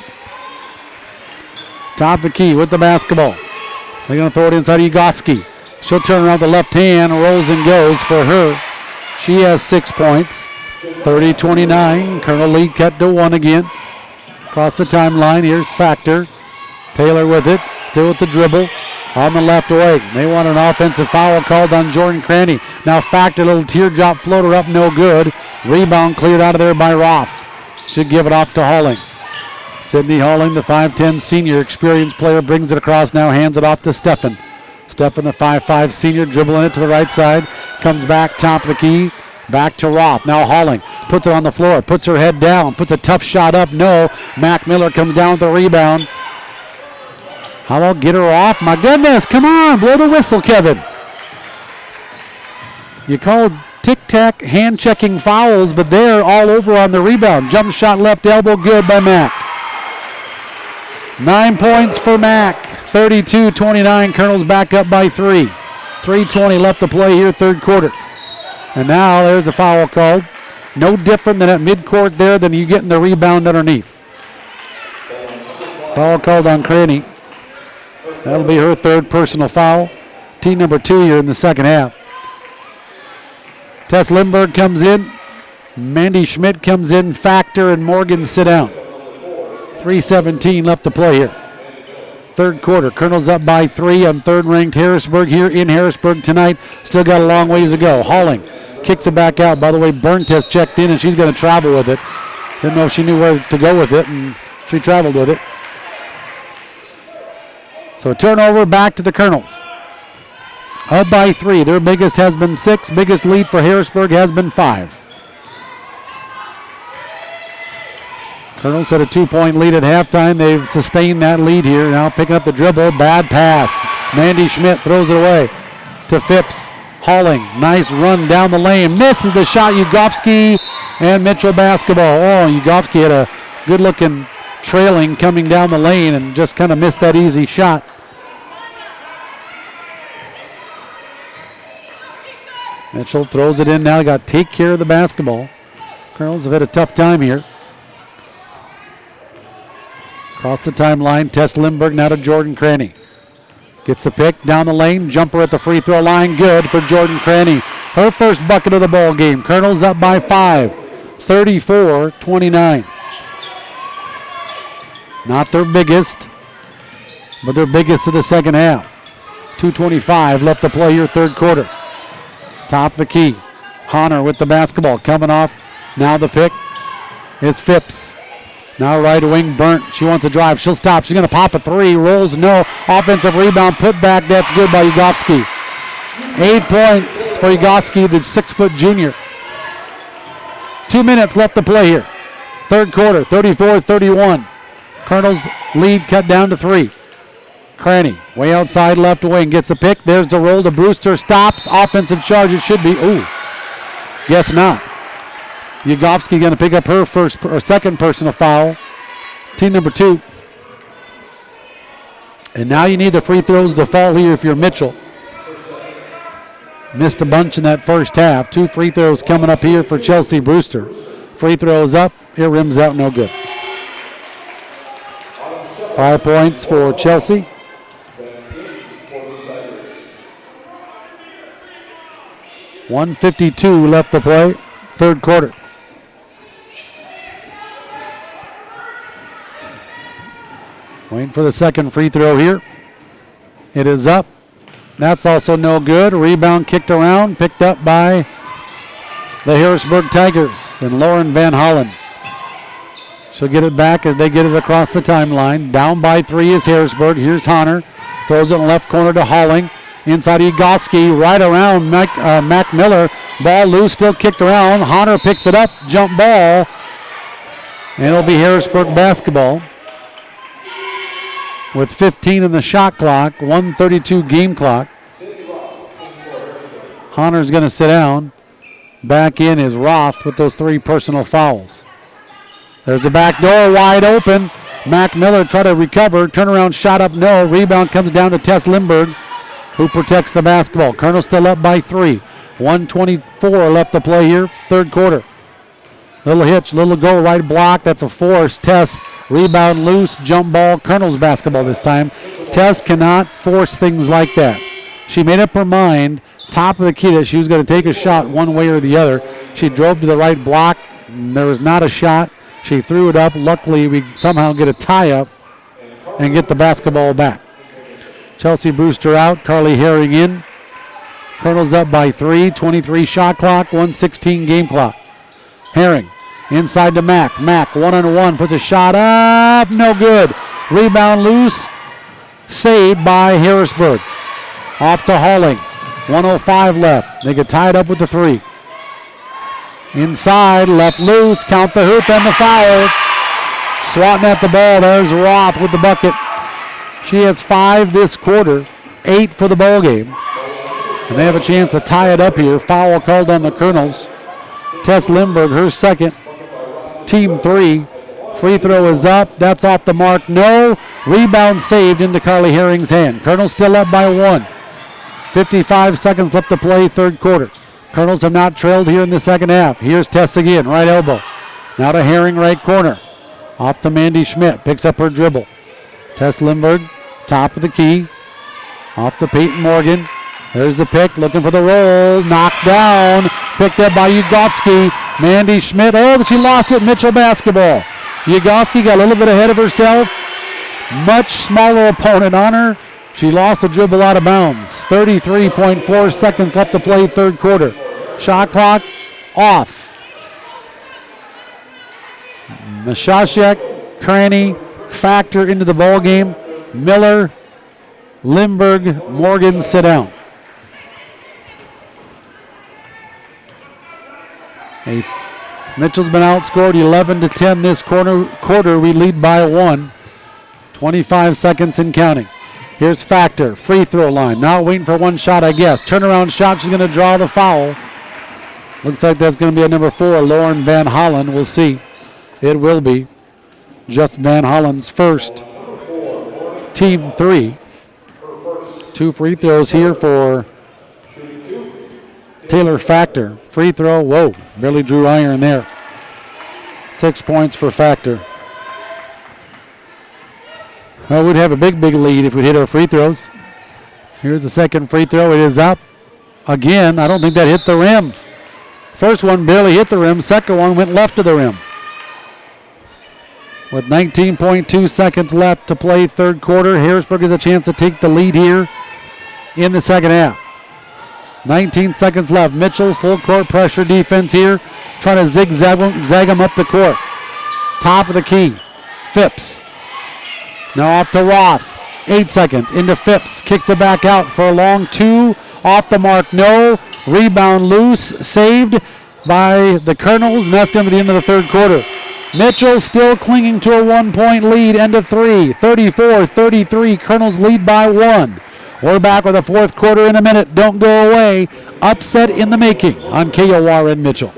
Top of the key with the basketball. They're going to throw it inside Ugoski. She'll turn around the left hand, rolls and goes for her. She has 6 points. 30-29. Colonel lead cut to 1 again. Across the timeline, here's Factor. Taylor with it, still with the dribble. On the left wing. They want an offensive foul called on Jordan Cranny. Now Factor, little teardrop floater up, no good. Rebound cleared out of there by Roth. Should give it off to Halling. Sydney Halling, the 5'10 senior, experienced player, brings it across now, hands it off to Steffen. Steffen, the 5'5 senior, dribbling it to the right side. Comes back, top of the key. Back to Roth. Now Halling puts it on the floor, puts her head down, puts a tough shot up. No. Mac Miller comes down with the rebound. How about get her off? My goodness, come on, blow the whistle, Kevin. You called tic-tac hand-checking fouls, but they're all over on the rebound. Jump shot left elbow, good by Mac. 9 points for Mac. 32-29, Colonel's back up by 3. 3:20 left to play here, third quarter. And now there's a foul called. No different than at midcourt there than you getting the rebound underneath. Foul called on Cranny. That'll be her third personal foul. Team number 2 here in the second half. Tess Lindbergh comes in. Mandy Schmidt comes in. Factor and Morgan sit down. 3:17 left to play here. Third quarter. Colonel's up by 3 on third-ranked Harrisburg here in Harrisburg tonight. Still got a long ways to go. Halling kicks it back out. By the way, Burntis checked in, and she's going to travel with it. Didn't know if she knew where to go with it, and she traveled with it. So turnover back to the Colonels. Up by 3. Their biggest has been 6. Biggest lead for Harrisburg has been 5. Colonels had a 2-point lead at halftime. They've sustained that lead here. Now picking up the dribble. Bad pass. Mandy Schmidt throws it away to Phipps. Halling. Nice run down the lane. Misses the shot. Ugovsky and Mitchell basketball. Oh, Ugovsky had a good-looking trailing coming down the lane and just kind of missed that easy shot. Mitchell throws it in now. Got to take care of the basketball. Colonels have had a tough time here. Across the timeline, Tess Lindbergh now to Jordan Cranny. Gets a pick down the lane. Jumper at the free throw line. Good for Jordan Cranny. Her first bucket of the ball game. Colonels up by 5. 34-29. Not their biggest, but their biggest of the second half. 2:25 left to play here, third quarter. Top of the key. Honor with the basketball coming off. Now the pick is Phipps. Now right wing Burnt. She wants to drive. She'll stop. She's going to pop a three. Rolls no. Offensive rebound. Put back. That's good by Yagowski. 8 points for Yagowski, the 6-foot junior. 2 minutes left to play here. Third quarter, 34-31. Colonel's lead cut down to 3. Cranny, way outside left wing, gets a pick. There's the roll to Brewster. Stops. Offensive charge. It should be. Ooh. Guess not. Yagowski going to pick up her first or second personal foul. Team number 2. And now you need the free throws to fall here if you're Mitchell. Missed a bunch in that first half. 2 free throws coming up here for Chelsea Brewster. Free throws up. It rims out no good. 5 points for Chelsea. .152 left to play. Third quarter. Waiting for the second free throw here. It is up. That's also no good. Rebound kicked around, picked up by the Harrisburg Tigers and Lauren Van Hollen. She'll get it back as they get it across the timeline. Down by 3 is Harrisburg. Here's Honor. Throws it in the left corner to Halling. Inside Yagowski, right around Mac Miller. Ball loose, still kicked around. Honor picks it up, jump ball. And it'll be Harrisburg basketball. With 15 in the shot clock, 1:32 game clock. Honor's going to sit down. Back in is Roth with those 3 personal fouls. There's the back door wide open. Mac Miller try to recover. Turnaround shot up, no. Rebound comes down to Tess Lindberg, who protects the basketball. Colonel still up by 3. 1:24 left to play here, third quarter. Little hitch, little go, right block. That's a force. Tess, rebound loose, jump ball. Colonel's basketball this time. Tess cannot force things like that. She made up her mind, top of the key, that she was going to take a shot one way or the other. She drove to the right block. There was not a shot. She threw it up. Luckily, we somehow get a tie-up and get the basketball back. Chelsea Brewster out. Carly Herring in. Colonel's up by 3. 23 shot clock. 1:16 game clock. Herring inside to Mac. Mac 1-on-1 puts a shot up. No good. Rebound loose. Saved by Harrisburg. Off to Halling. 1:05 left. They get tied up with the 3. Inside, left loose. Count the hoop and the foul. Swatting at the ball. There's Roth with the bucket. She has 5 this quarter. 8 for the ball game. And they have a chance to tie it up here. Foul called on the Colonels. Tess Lindberg, her second. Team 3. Free throw is up. That's off the mark. No. Rebound saved into Carly Herring's hand. Colonels still up by 1. 55 seconds left to play, third quarter. Colonels have not trailed here in the second half. Here's Tess again, right elbow. Now to Herring, right corner. Off to Mandy Schmidt. Picks up her dribble. Tess Lindberg, top of the key. Off to Peyton Morgan. There's the pick, looking for the roll. Knocked down. Picked up by Yagowski. Mandy Schmidt. Oh, but she lost it. Mitchell basketball. Yagowski got a little bit ahead of herself. Much smaller opponent on her. She lost the dribble out of bounds. 33.4 seconds left to play, third quarter. Shot clock off. Mashashek, Cranny, Factor into the ball game. Miller, Lindberg, Morgan sit down. Mitchell's been outscored 11-10 this quarter. We lead by 1. 25 seconds and counting. Here's Factor, free throw line. Now waiting for one shot, I guess. Turnaround shot, she's going to draw the foul. Looks like that's going to be a number 4, Lauren Van Hollen. We'll see. It will be just Van Hollen's first. Team 3. 2 free throws here for Taylor Factor. Free throw, whoa, barely drew iron there. 6 points for Factor. Well, we'd have a big lead if we hit our free throws. Here's the second free throw. It is up. Again, I don't think that hit the rim. First one barely hit the rim. Second one went left to the rim. With 19.2 seconds left to play third quarter, Harrisburg has a chance to take the lead here in the second half. 19 seconds left. Mitchell, full court pressure defense here. Trying to zigzag them up the court. Top of the key. Phipps. Now off to Roth. 8 seconds into Phipps. Kicks it back out for a long 2. Off the mark, no. Rebound loose. Saved by the Colonels, and that's going to be the end of the third quarter. Mitchell still clinging to a 1-point lead. End of 3. 34-33. Colonels lead by 1. We're back with the fourth quarter in a minute. Don't go away. Upset in the making on KOR and Mitchell.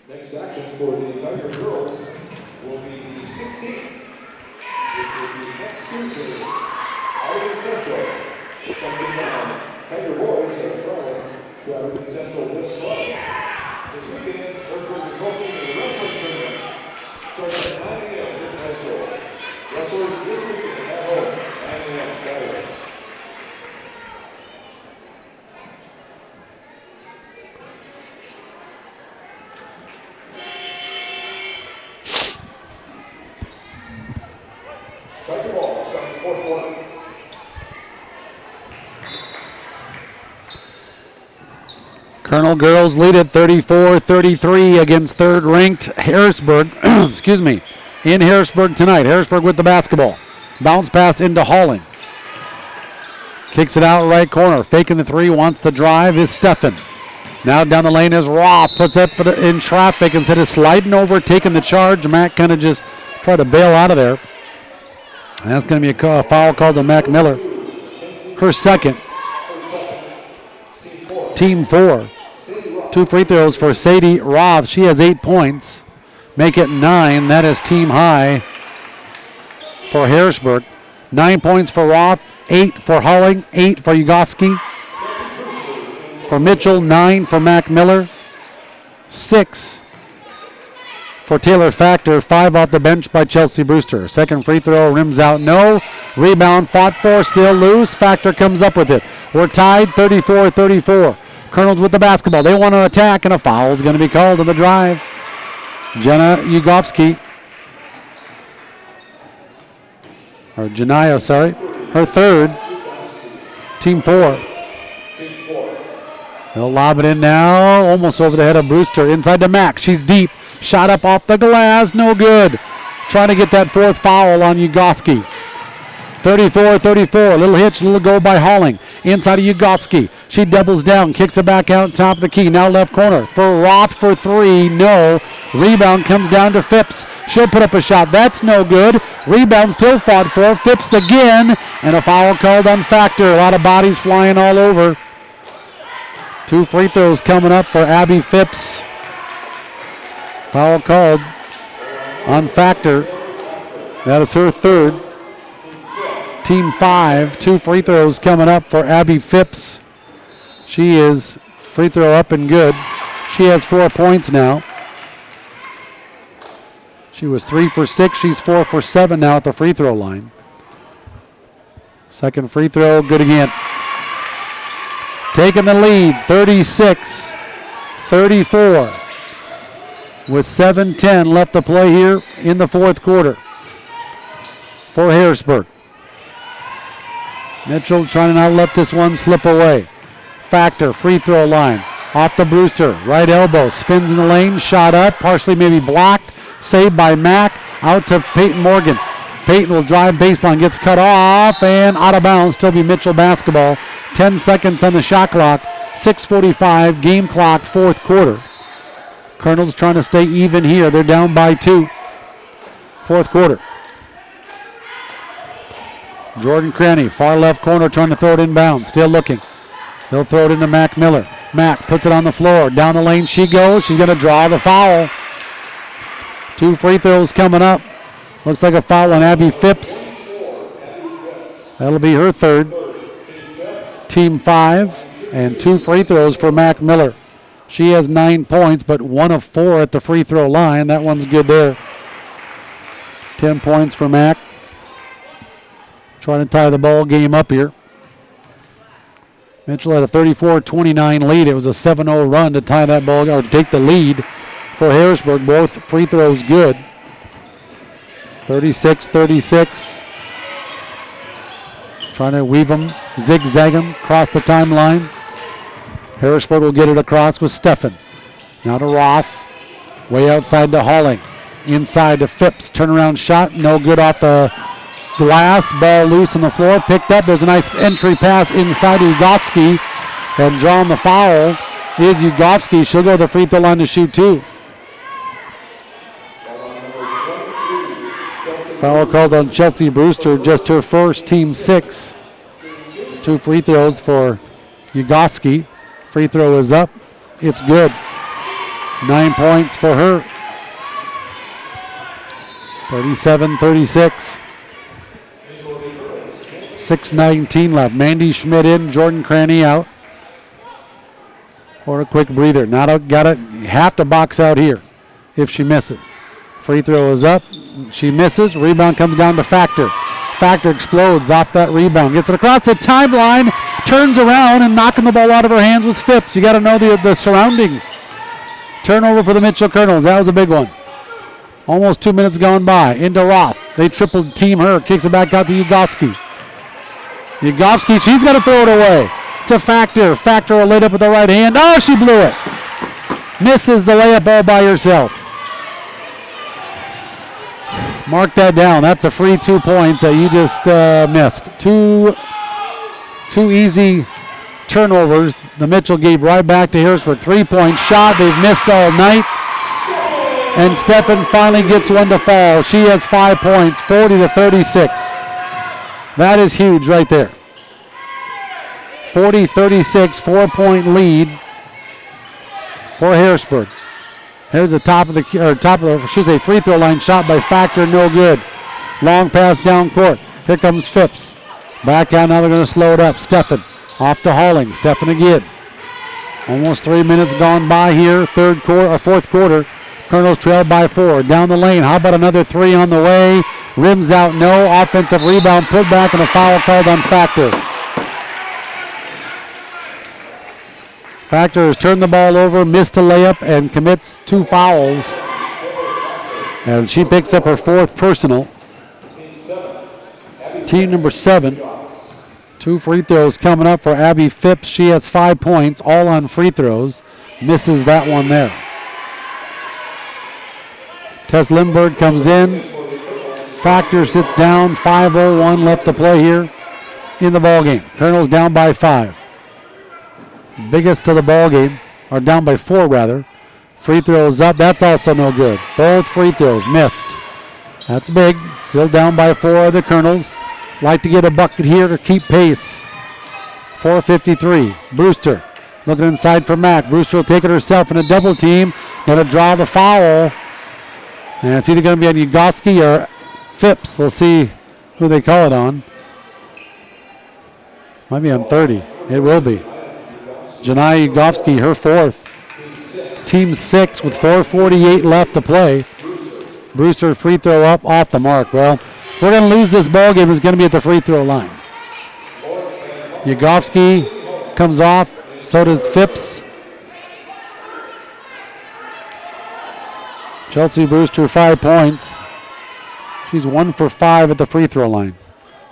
Next action for the Tiger girls will be the 16th, which will be next Tuesday, Arlington Central. From the town, Tiger boys are traveling to Arlington Central this Friday. This weekend, Harrisburg is hosting the wrestling tournament. Starting at 9 a.m. here in Harrisburg. Wrestlers this weekend at home, 9 a.m. Saturday. Tiger ball starting the fourth quarter. Colonel girls lead at 34-33 against third-ranked Harrisburg. Excuse me. In Harrisburg tonight. Harrisburg with the basketball. Bounce pass into Halling. Kicks it out right corner. Faking the 3. Wants to drive is Steffen. Now down the lane is Roth. Puts up in traffic instead of sliding over, taking the charge. Matt kind of just tried to bail out of there. And that's going to be a foul called to Mac Miller. Her second. Team 4. 2 free throws for Sadie Roth. She has 8 points. Make it 9. That is team high for Harrisburg. 9 points for Roth. 8 for Halling. 8 for Ugotsky. For Mitchell, 9 for Mac Miller. 6 for Taylor Factor, 5 off the bench by Chelsea Brewster. Second free throw, rims out, no. Rebound, fought for, still loose. Factor comes up with it. We're tied, 34-34. Colonels with the basketball. They want to attack, and a foul is going to be called on the drive. Jenna Ugovsky. Or Janaya, sorry. Her third. Team 4. They'll lob it in now, almost over the head of Brewster. Inside to Mack. She's deep. Shot up off the glass, no good. Trying to get that fourth foul on Ugotsky. 34-34, little hitch, little go by Halling. Inside of Ugotsky. She doubles down, kicks it back out top of the key. Now left corner for Roth for 3, no. Rebound comes down to Phipps. She'll put up a shot, that's no good. Rebound still fought for, Phipps again. And a foul called on Factor. A lot of bodies flying all over. 2 free throws coming up for Abby Phipps. Foul called on Factor. That is her third. Team 5, 2 free throws coming up for Abby Phipps. She is free throw up and good. She has 4 points now. She was 3 for 6. She's 4 for 7 now at the free throw line. Second free throw, good again. Taking the lead, 36-34. With 7:10 left to play here in the fourth quarter for Harrisburg. Mitchell trying to not let this one slip away. Factor, free throw line. Off to Brewster, right elbow, spins in the lane, shot up, partially maybe blocked. Saved by Mack, out to Peyton Morgan. Peyton will drive baseline, gets cut off, and out of bounds. Still be Mitchell basketball. 10 seconds on the shot clock, 6:45, game clock, fourth quarter. Colonels trying to stay even here. They're down by 2. Fourth quarter. Jordan Cranny, far left corner, trying to throw it inbound. Still looking. He'll throw it into Mac Miller. Mac puts it on the floor. Down the lane she goes. She's going to draw the foul. 2 free throws coming up. Looks like a foul on Abby Phipps. That'll be her third. Team 5, and 2 free throws for Mac Miller. She has 9 points, but 1 of 4 at the free throw line. That one's good there. 10 points for Mac. Trying to tie the ball game up here. Mitchell had a 34-29 lead. It was a 7-0 run to tie that ball, or to take the lead for Harrisburg. Both free throws good. 36-36. Trying to weave them, zigzag them across the timeline. Harrisburg will get it across with Steffen. Now to Roth. Way outside to Halling. Inside to Phipps. Turnaround shot. No good off the glass. Ball loose on the floor. Picked up. There's a nice entry pass inside to Ugofsky. And drawing the foul is Ugofsky. She'll go to the free throw line to shoot two. Foul called on Chelsea Brewster. Just her first, team 6. 2 free throws for Ugofsky. Free throw is up. It's good. 9 points for her. 37-36. 6:19 left. Mandy Schmidt in, Jordan Cranny out. For a quick breather. Now got it. Have to box out here if she misses. Free throw is up. She misses. Rebound comes down to Factor. Factor explodes off that rebound. Gets it across the timeline. Turns around and knocking the ball out of her hands was Phipps. You got to know the surroundings. Turnover for the Mitchell Colonels. That was a big one. Almost 2 minutes gone by. Into Roth. They triple team her. Kicks it back out to Ugofsky. Ugofsky, she's got to throw it away. To Factor. Factor will lay it up with the right hand. Oh, she blew it. Misses the layup all by herself. Mark that down. That's a free 2 points that you just missed. Two easy turnovers. The Mitchell gave right back to Harrisburg. 3-point shot. They've missed all night. And Steffen finally gets one to fall. She has 5 points, 40-36. That is huge right there. 40-36, 4-point lead for Harrisburg. Here's the top of the free throw line shot by Factor, no good. Long pass down court. Here comes Phipps. Back out, now they're going to slow it up. Steffen off to Halling. Steffen again. Almost 3 minutes gone by here. Fourth quarter. Colonels trailed by 4. Down the lane. How about another 3 on the way? Rims out, no. Offensive rebound, put back, and a foul called on Factor. Factor has turned the ball over, missed a layup, and commits 2 fouls. And she picks up her 4th personal. Team number 7. 2 free throws coming up for Abby Phipps. She has 5 points, all on free throws. Misses that one there. Tess Lindbergh comes in. Factor sits down. 5:01 left to play here in the ball game. Colonels down by 5. Biggest to the ball game, or down by 4 rather. Free throws up. That's also no good. Both free throws missed. That's big. Still down by 4 the Colonels. Like to get a bucket here to keep pace. 4:53. Brewster looking inside for Mack. Brewster will take it herself in a double team. Going to draw the foul. And it's either going to be on Ugofsky or Phipps. We'll see who they call it on. Might be on 30. It will be. Janai Ugofsky, her 4th. Team 6 with 4:48 left to play. Brewster free throw up off the mark. Well, if we're going to lose this ball game, it's going to be at the free throw line. Ugofsky comes off. So does Phipps. Chelsea Brewster 5 points. She's 1 for 5 at the free throw line.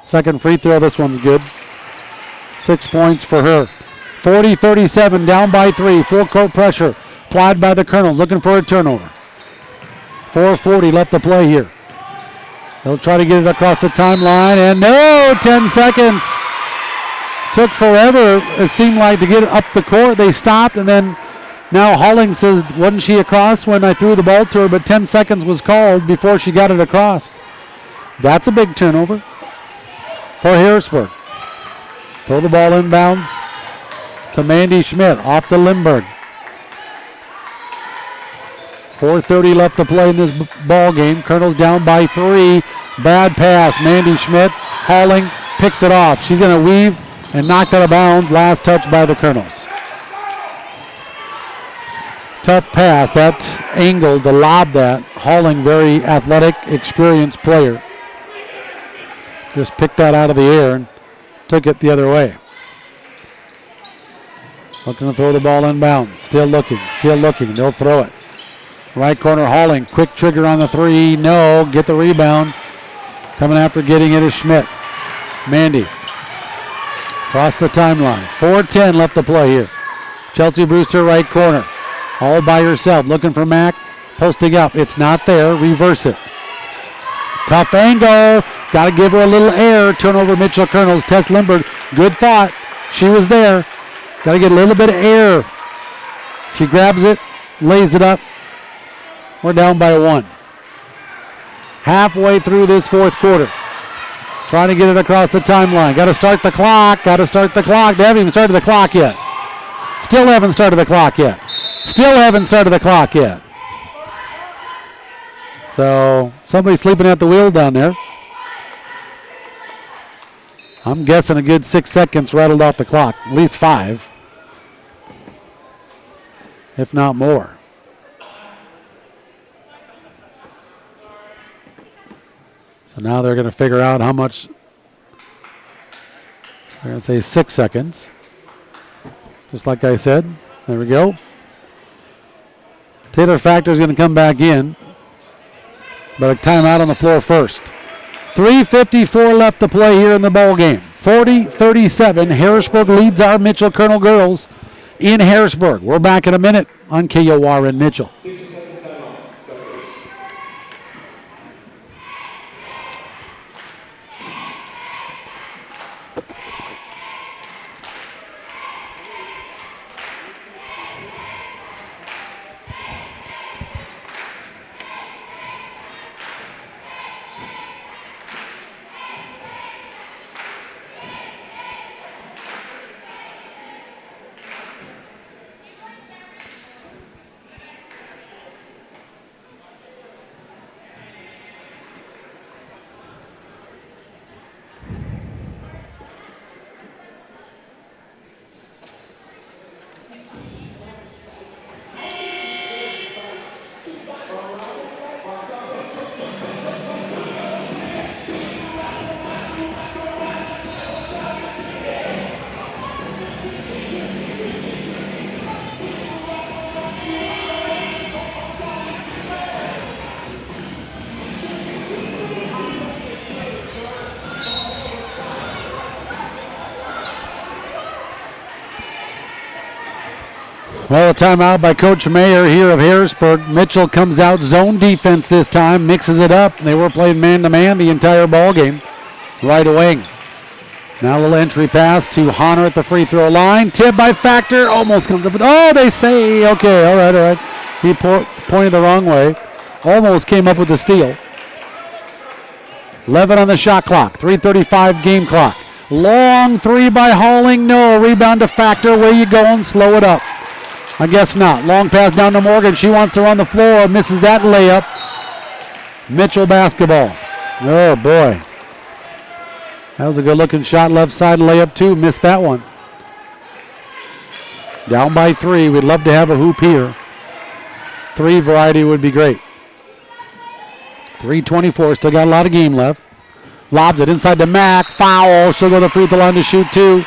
Second free throw, this one's good. 6 points for her. 40-37, down by 3. Full court pressure applied by the Colonels, looking for a turnover. 4:40 left to play here. They'll try to get it across the timeline, and no, 10 seconds. Took forever, it seemed like, to get it up the court. They stopped, and then now Halling says, wasn't she across when I threw the ball to her, but 10 seconds was called before she got it across. That's a big turnover for Harrisburg. Throw the ball inbounds to Mandy Schmidt, off to Lindbergh. 4:30 left to play in this ball game. Colonels down by 3. Bad pass. Mandy Schmidt. Halling picks it off. She's going to weave and knock out of bounds. Last touch by the Colonels. Tough pass. That angle to lob that. Halling, very athletic, experienced player. Just picked that out of the air and took it the other way. Looking to throw the ball inbounds. Still looking. They'll throw it. Right corner, Halling. Quick trigger on the three. No. Get the rebound. Coming after getting it is Schmidt. Mandy. Across the timeline. 4:10 left to play here. Chelsea Brewster, right corner. All by herself. Looking for Mack. Posting up. It's not there. Reverse it. Tough angle. Got to give her a little air. Turnover, Mitchell Colonels. Tess Lindbergh. Good thought. She was there. Got to get a little bit of air. She grabs it. Lays it up. We're down by 1. Halfway through this fourth quarter. Trying to get it across the timeline. Got to start the clock. They haven't even started the clock yet. Still haven't started the clock yet. So somebody's sleeping at the wheel down there. I'm guessing a good 6 seconds rattled off the clock. At least 5. If not more. So now they're going to figure out how much. They're going to say 6 seconds. Just like I said. There we go. Taylor Factor is going to come back in. But a timeout on the floor first. 3:54 left to play here in the ball game. 40-37. Harrisburg leads our Mitchell Colonel girls in Harrisburg. We're back in a minute on KOR in Mitchell. Well, a timeout by Coach Mayer here of Harrisburg. Mitchell comes out zone defense this time, mixes it up. They were playing man-to-man the entire ball game. Right wing. Now a little entry pass to Honor at the free throw line. Tip by Factor. Almost comes up with, they say, okay, all right. He pointed the wrong way. Almost came up with the steal. 11 on the shot clock. 3:35 game clock. Long three by Halling. No. Rebound to Factor. Where you going? Slow it up. I guess not. Long pass down to Morgan. She wants to run the floor. Misses that layup. Mitchell basketball. Oh, boy. That was a good-looking shot. Left side layup, too. Missed that one. Down by 3. We'd love to have a hoop here. 3 variety would be great. 3:24. Still got a lot of game left. Lobs it inside to Mack. Foul. She'll go to the free throw line to shoot 2.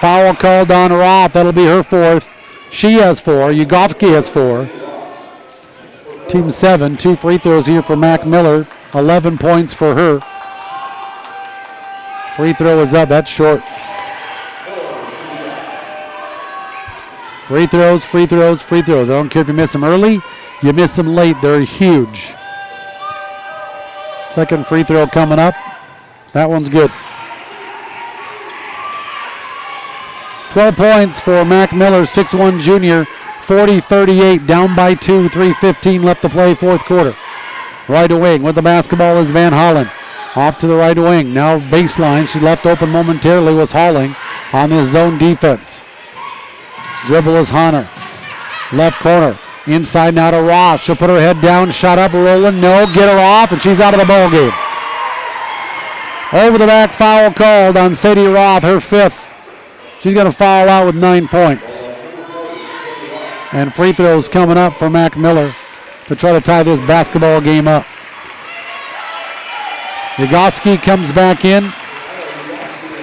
Foul called on Roth. That'll be her 4th. She has 4. Yugofsky has 4. Team 7. 2 free throws here for Mac Miller. 11 points for her. Free throw is up. That's short. Free throws. I don't care if you miss them early. You miss them late. They're huge. Second free throw coming up. That one's good. 12 points for Mac Miller, 6'1 junior, 40-38, down by 2, 3:15 left to play, fourth quarter. Right wing with the basketball is Van Hollen. Off to the right wing, now baseline. She left open momentarily, was Halling on this zone defense. Dribble is Honor. Left corner, inside now to Roth. She'll put her head down, shot up, rolling, no, get her off, and she's out of the ball game. Over the back foul called on Sadie Roth, her 5th. She's going to foul out with 9 points. And free throws coming up for Mac Miller to try to tie this basketball game up. Yagoski comes back in.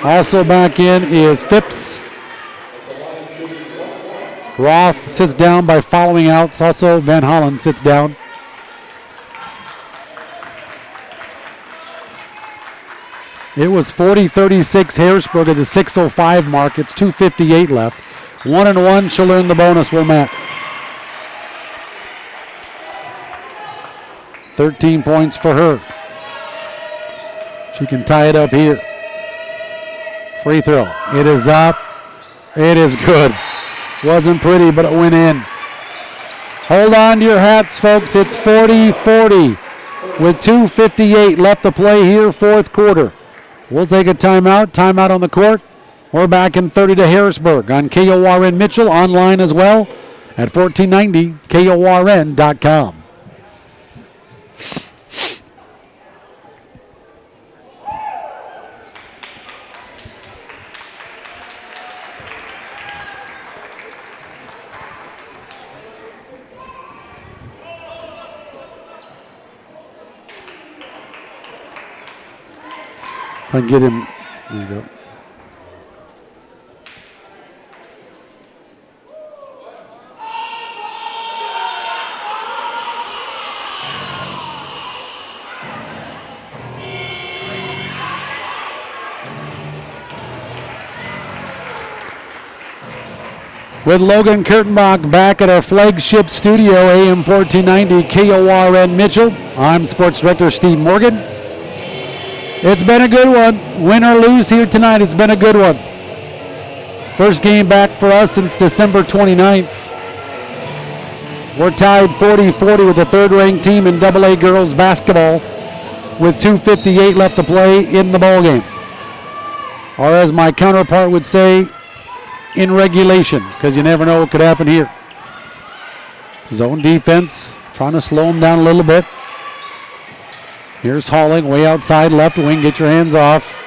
Also back in is Phipps. Roth sits down by following outs. Also Van Hollen sits down. It was 40-36 Harrisburg at the 6:05 mark. It's 2:58 left. 1-1. She'll earn the bonus, will Matt. 13 points for her. She can tie it up here. Free throw. It is up. It is good. Wasn't pretty, but it went in. Hold on to your hats, folks. It's 40-40 with 2:58 left to play here, fourth quarter. We'll take a timeout. Timeout on the court. We're back in 30 to Harrisburg on KORN Mitchell, online as well at 1490KORN.com. If I can get him, there you go. With Logan Kurtenbach back at our flagship studio, AM 1490 KORN Mitchell. I'm Sports Director Steve Morgan. It's been a good one. Win or lose here tonight, it's been a good one. First game back for us since December 29th. We're tied 40-40 with the third-ranked team in AA girls basketball with 2:58 left to play in the ballgame. Or as my counterpart would say, in regulation, because you never know what could happen here. Zone defense, trying to slow them down a little bit. Here's Halling, way outside left wing. Get your hands off.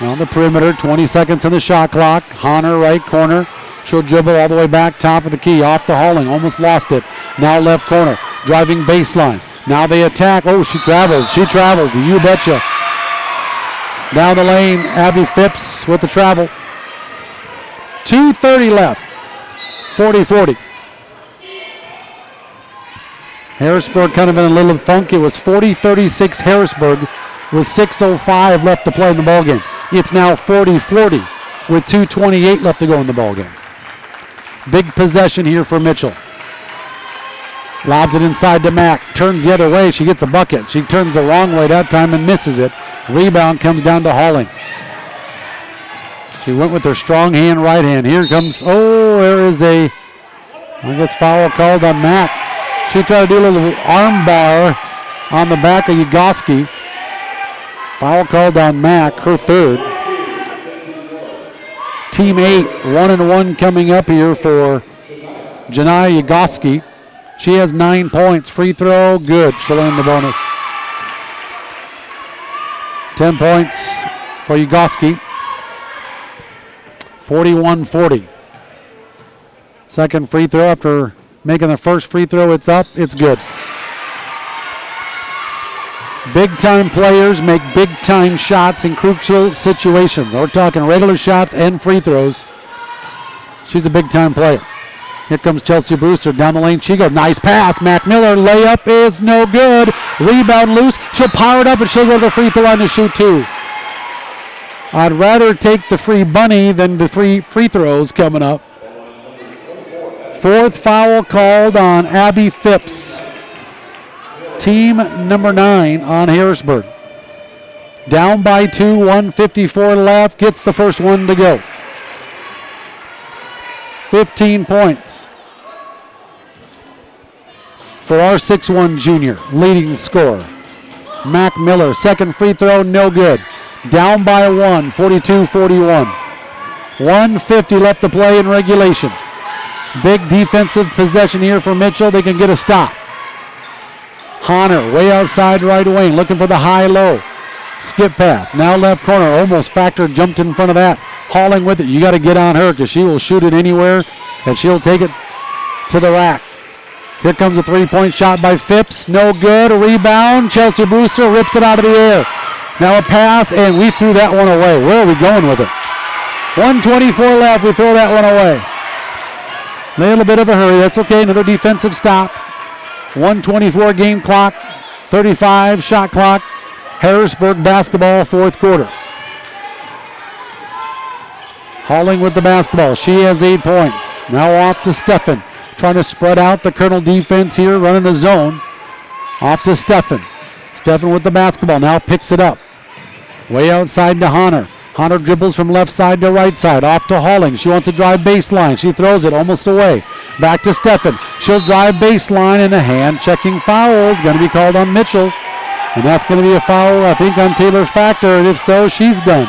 On the perimeter, 20 seconds on the shot clock. Honor, right corner. She'll dribble all the way back, top of the key. Off to Halling, almost lost it. Now left corner, driving baseline. Now they attack. Oh, she traveled. You betcha. Down the lane, Abby Phipps with the travel. 2:30 left. 40-40. Harrisburg kind of in a little funk. It was 40-36 Harrisburg with 6:05 left to play in the ballgame. It's now 40-40 with 2:28 left to go in the ballgame. Big possession here for Mitchell. Lobs it inside to Mack. Turns the other way. She gets a bucket. She turns the wrong way that time and misses it. Rebound comes down to Halling. She went with her strong hand, right hand. Here comes, there is I guess foul called on Mack. She tried to do a little arm bar on the back of Yagoski. Foul called on Mack, her third. Team 8, 1-1 coming up here for Janai Yagoski. She has 9 points. Free throw, good. She'll earn the bonus. 10 points for Yagoski. 41-40. Second free throw after making the first free throw. It's up. It's good. Big-time players make big-time shots in crucial situations. We're talking regular shots and free throws. She's a big-time player. Here comes Chelsea Brewster down the lane. She goes. Nice pass. Mac Miller. Layup is no good. Rebound loose. She'll power it up and she'll go to the free throw line to shoot two. I'd rather take the free bunny than the free throws coming up. Fourth foul called on Abby Phipps. Team number 9 on Harrisburg. Down by 2, 1:54 left. Gets the first one to go. 15 points for our 6'1 junior, leading scorer. Mac Miller, second free throw, no good. Down by 1, 42-41. 1:50 left to play in regulation. Big defensive possession here for Mitchell. They can get a stop. Honor, way outside right wing, looking for the high-low. Skip pass, now left corner, almost Factor jumped in front of that. Halling with it, you got to get on her because she will shoot it anywhere and she'll take it to the rack. Here comes a three-point shot by Phipps. No good. A rebound. Chelsea Brewster rips it out of the air. Now a pass, and we threw that one away. Where are we going with it? 1:24 left. We throw that one away. A little bit of a hurry. That's okay. Another defensive stop. 1:24 game clock. 35 shot clock. Harrisburg basketball, fourth quarter. Halling with the basketball. She has 8 points. Now off to Steffen. Trying to spread out the Colonel defense here, running the zone. Off to Steffen. Steffen with the basketball. Now picks it up. Way outside to Honor. Honor dribbles from left side to right side. Off to Halling. She wants to drive baseline. She throws it almost away. Back to Steffen. She'll drive baseline, and a hand-checking foul is going to be called on Mitchell. And that's going to be a foul, I think, on Taylor Factor. And if so, she's done.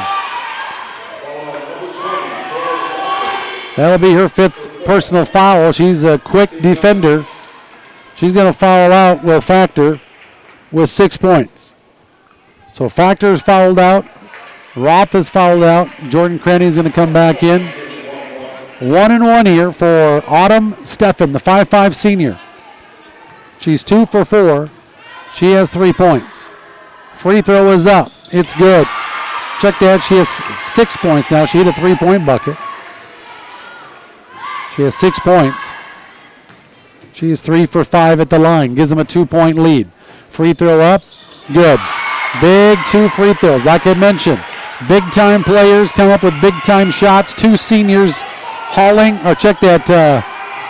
That'll be her 5th personal foul. She's a quick defender. She's going to foul out Will Factor with 6 points. So Factor is fouled out. Roth is fouled out. Jordan Cranny is going to come back in. 1-1 here for Autumn Steffen, the 5'5 senior. She's 2 for 4. She has 3 points. Free throw is up. It's good. Check that. She has 6 points now. She hit a 3-point bucket. She has 6 points. She is 3 for 5 at the line. Gives them a 2-point lead. Free throw up. Good. Big 2 free throws. Like I mentioned, big-time players come up with big-time shots. 2 seniors hauling. Or check that.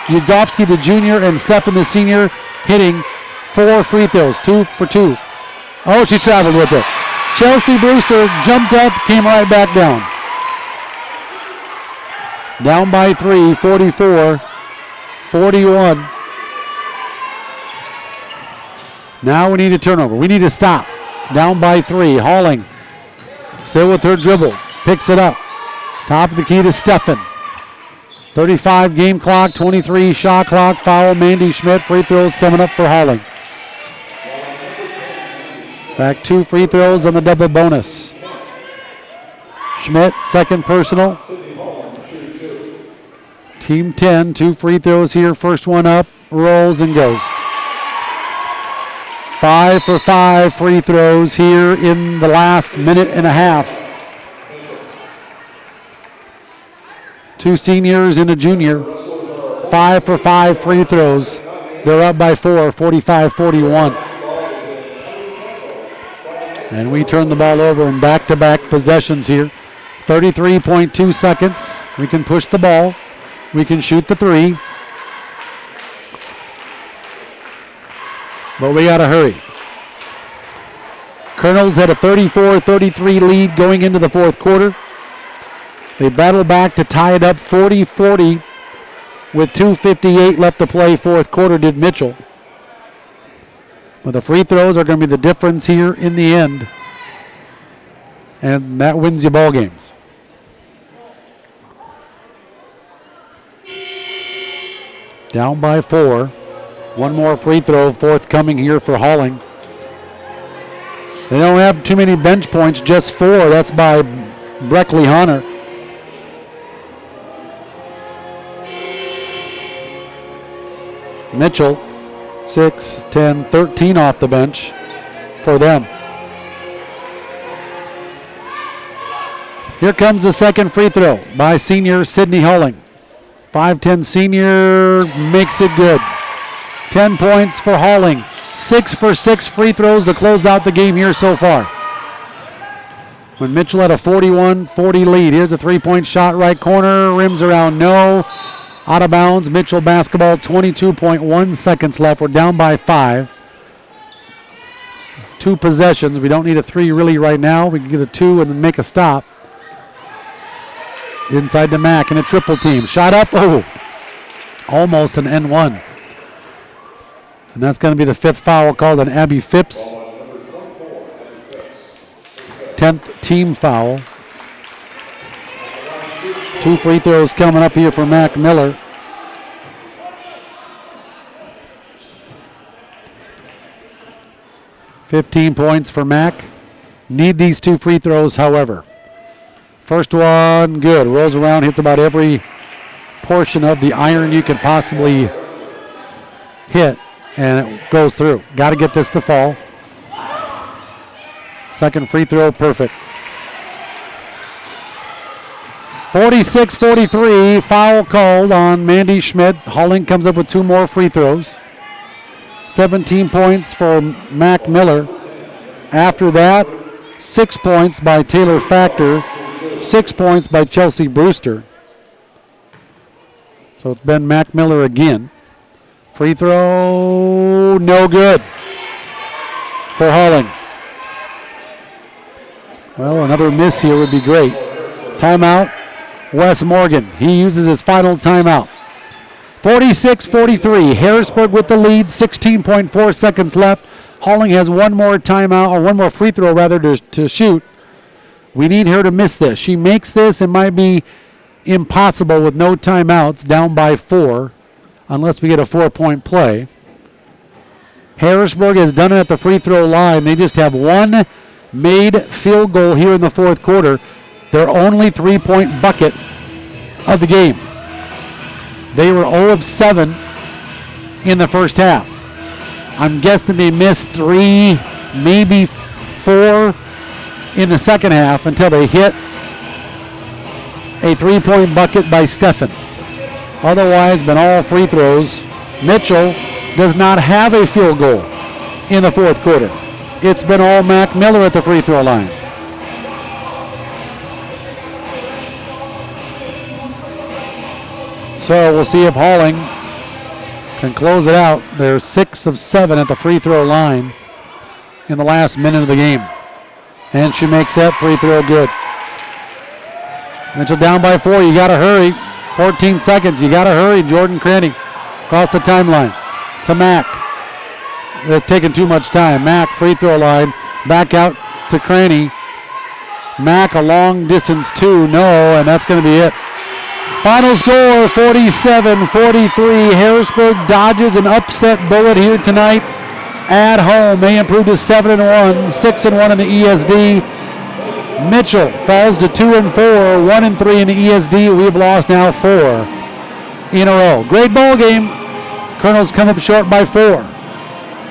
Yugofsky, the junior, and Steffen, the senior, hitting 4 free throws. 2 for 2. Oh, she traveled with it. Chelsea Brewster jumped up, came right back down. Down by 3, 44-41. Now we need a turnover. We need to stop. Down by 3. Halling still with her dribble. Picks it up. Top of the key to Steffen. 35 game clock, 23 shot clock. Foul Mandy Schmidt. Free throws coming up for Halling. In fact, 2 free throws on the double bonus. Schmidt, second personal. Team 10, 2 free throws here. First one up, rolls and goes. 5 for 5 free throws here in the last minute and a half. 2 seniors and a junior. 5 for 5 free throws. They're up by 4, 45-41. And we turn the ball over in back-to-back possessions here. 33.2 seconds. We can push the ball. We can shoot the 3. But we got to hurry. Colonels had a 34-33 lead going into the fourth quarter. They battled back to tie it up 40-40 with 2:58 left to play. Fourth quarter did Mitchell. But the free throws are going to be the difference here in the end. And that wins you ball games. Down by 4. One more free throw forthcoming here for Halling. They don't have too many bench points, just 4. That's by Breckley Hunter. Mitchell, 6, 10, 13 off the bench for them. Here comes the second free throw by senior Sydney Halling. 5'10 senior makes it good. 10 points for Halling. 6 for 6 free throws to close out the game here so far. When Mitchell had a 41-40 lead. Here's a 3-point shot, right corner. Rims around, no. Out of bounds. Mitchell basketball, 22.1 seconds left. We're down by 5. 2 possessions. We don't need a 3 really right now. We can get a 2 and then make a stop. Inside to Mack in a triple team. Shot up. Oh, almost an N1. And that's going to be the 5th foul called on Abby Phipps. 10th team foul. 2 free throws coming up here for Mac Miller. $15 points for Mac. Need these 2 free throws, however. First one, good. Rolls around, hits about every portion of the iron you could possibly hit, and it goes through. Got to get this to fall. Second free throw, perfect. 46-43, foul called on Mandy Schmidt. Holling comes up with 2 more free throws. 17 points for Mac Miller. After that, 6 points by Taylor Factor, 6 points by Chelsea Brewster. So it's been Mac Miller again. Free throw, no good for Holling. Well, another miss here would be great. Timeout, Wes Morgan. He uses his final timeout. 46-43, Harrisburg with the lead, 16.4 seconds left. Holling has one more timeout, or one more free throw rather, to shoot. We need her to miss this. She makes this, it might be impossible with no timeouts, down by 4, unless we get a 4-point play. Harrisburg has done it at the free throw line. They just have one made field goal here in the fourth quarter. Their only 3-point bucket of the game. They were 0 of 7 in the first half. I'm guessing they missed 3, maybe 4 in the second half until they hit a 3-point bucket by Steffen. Otherwise, been all free throws. Mitchell does not have a field goal in the fourth quarter. It's been all Mac Miller at the free throw line. So we'll see if Holling can close it out. They're 6 of 7 at the free throw line in the last minute of the game. And she makes that free throw good. Mitchell down by 4. You got to hurry. 14 seconds. You got to hurry. Jordan Cranny across the timeline to Mack. They're taking too much time. Mack, free throw line. Back out to Cranny. Mack, a long distance 2. No, and that's going to be it. Final score, 47-43. Harrisburg dodges an upset bullet here tonight at home. They improved to 7-1, 6-1 in the ESD. Mitchell falls to 2-4, 1-3 in the ESD. We've lost now 4 in a row. Great ball game. Colonels come up short by 4.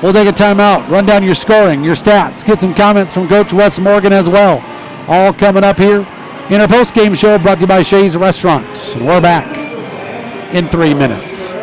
We'll take a timeout, run down your scoring, your stats, get some comments from Coach Wes Morgan as well. All coming up here in our post-game show brought to you by Shea's Restaurant. And we're back in 3 minutes.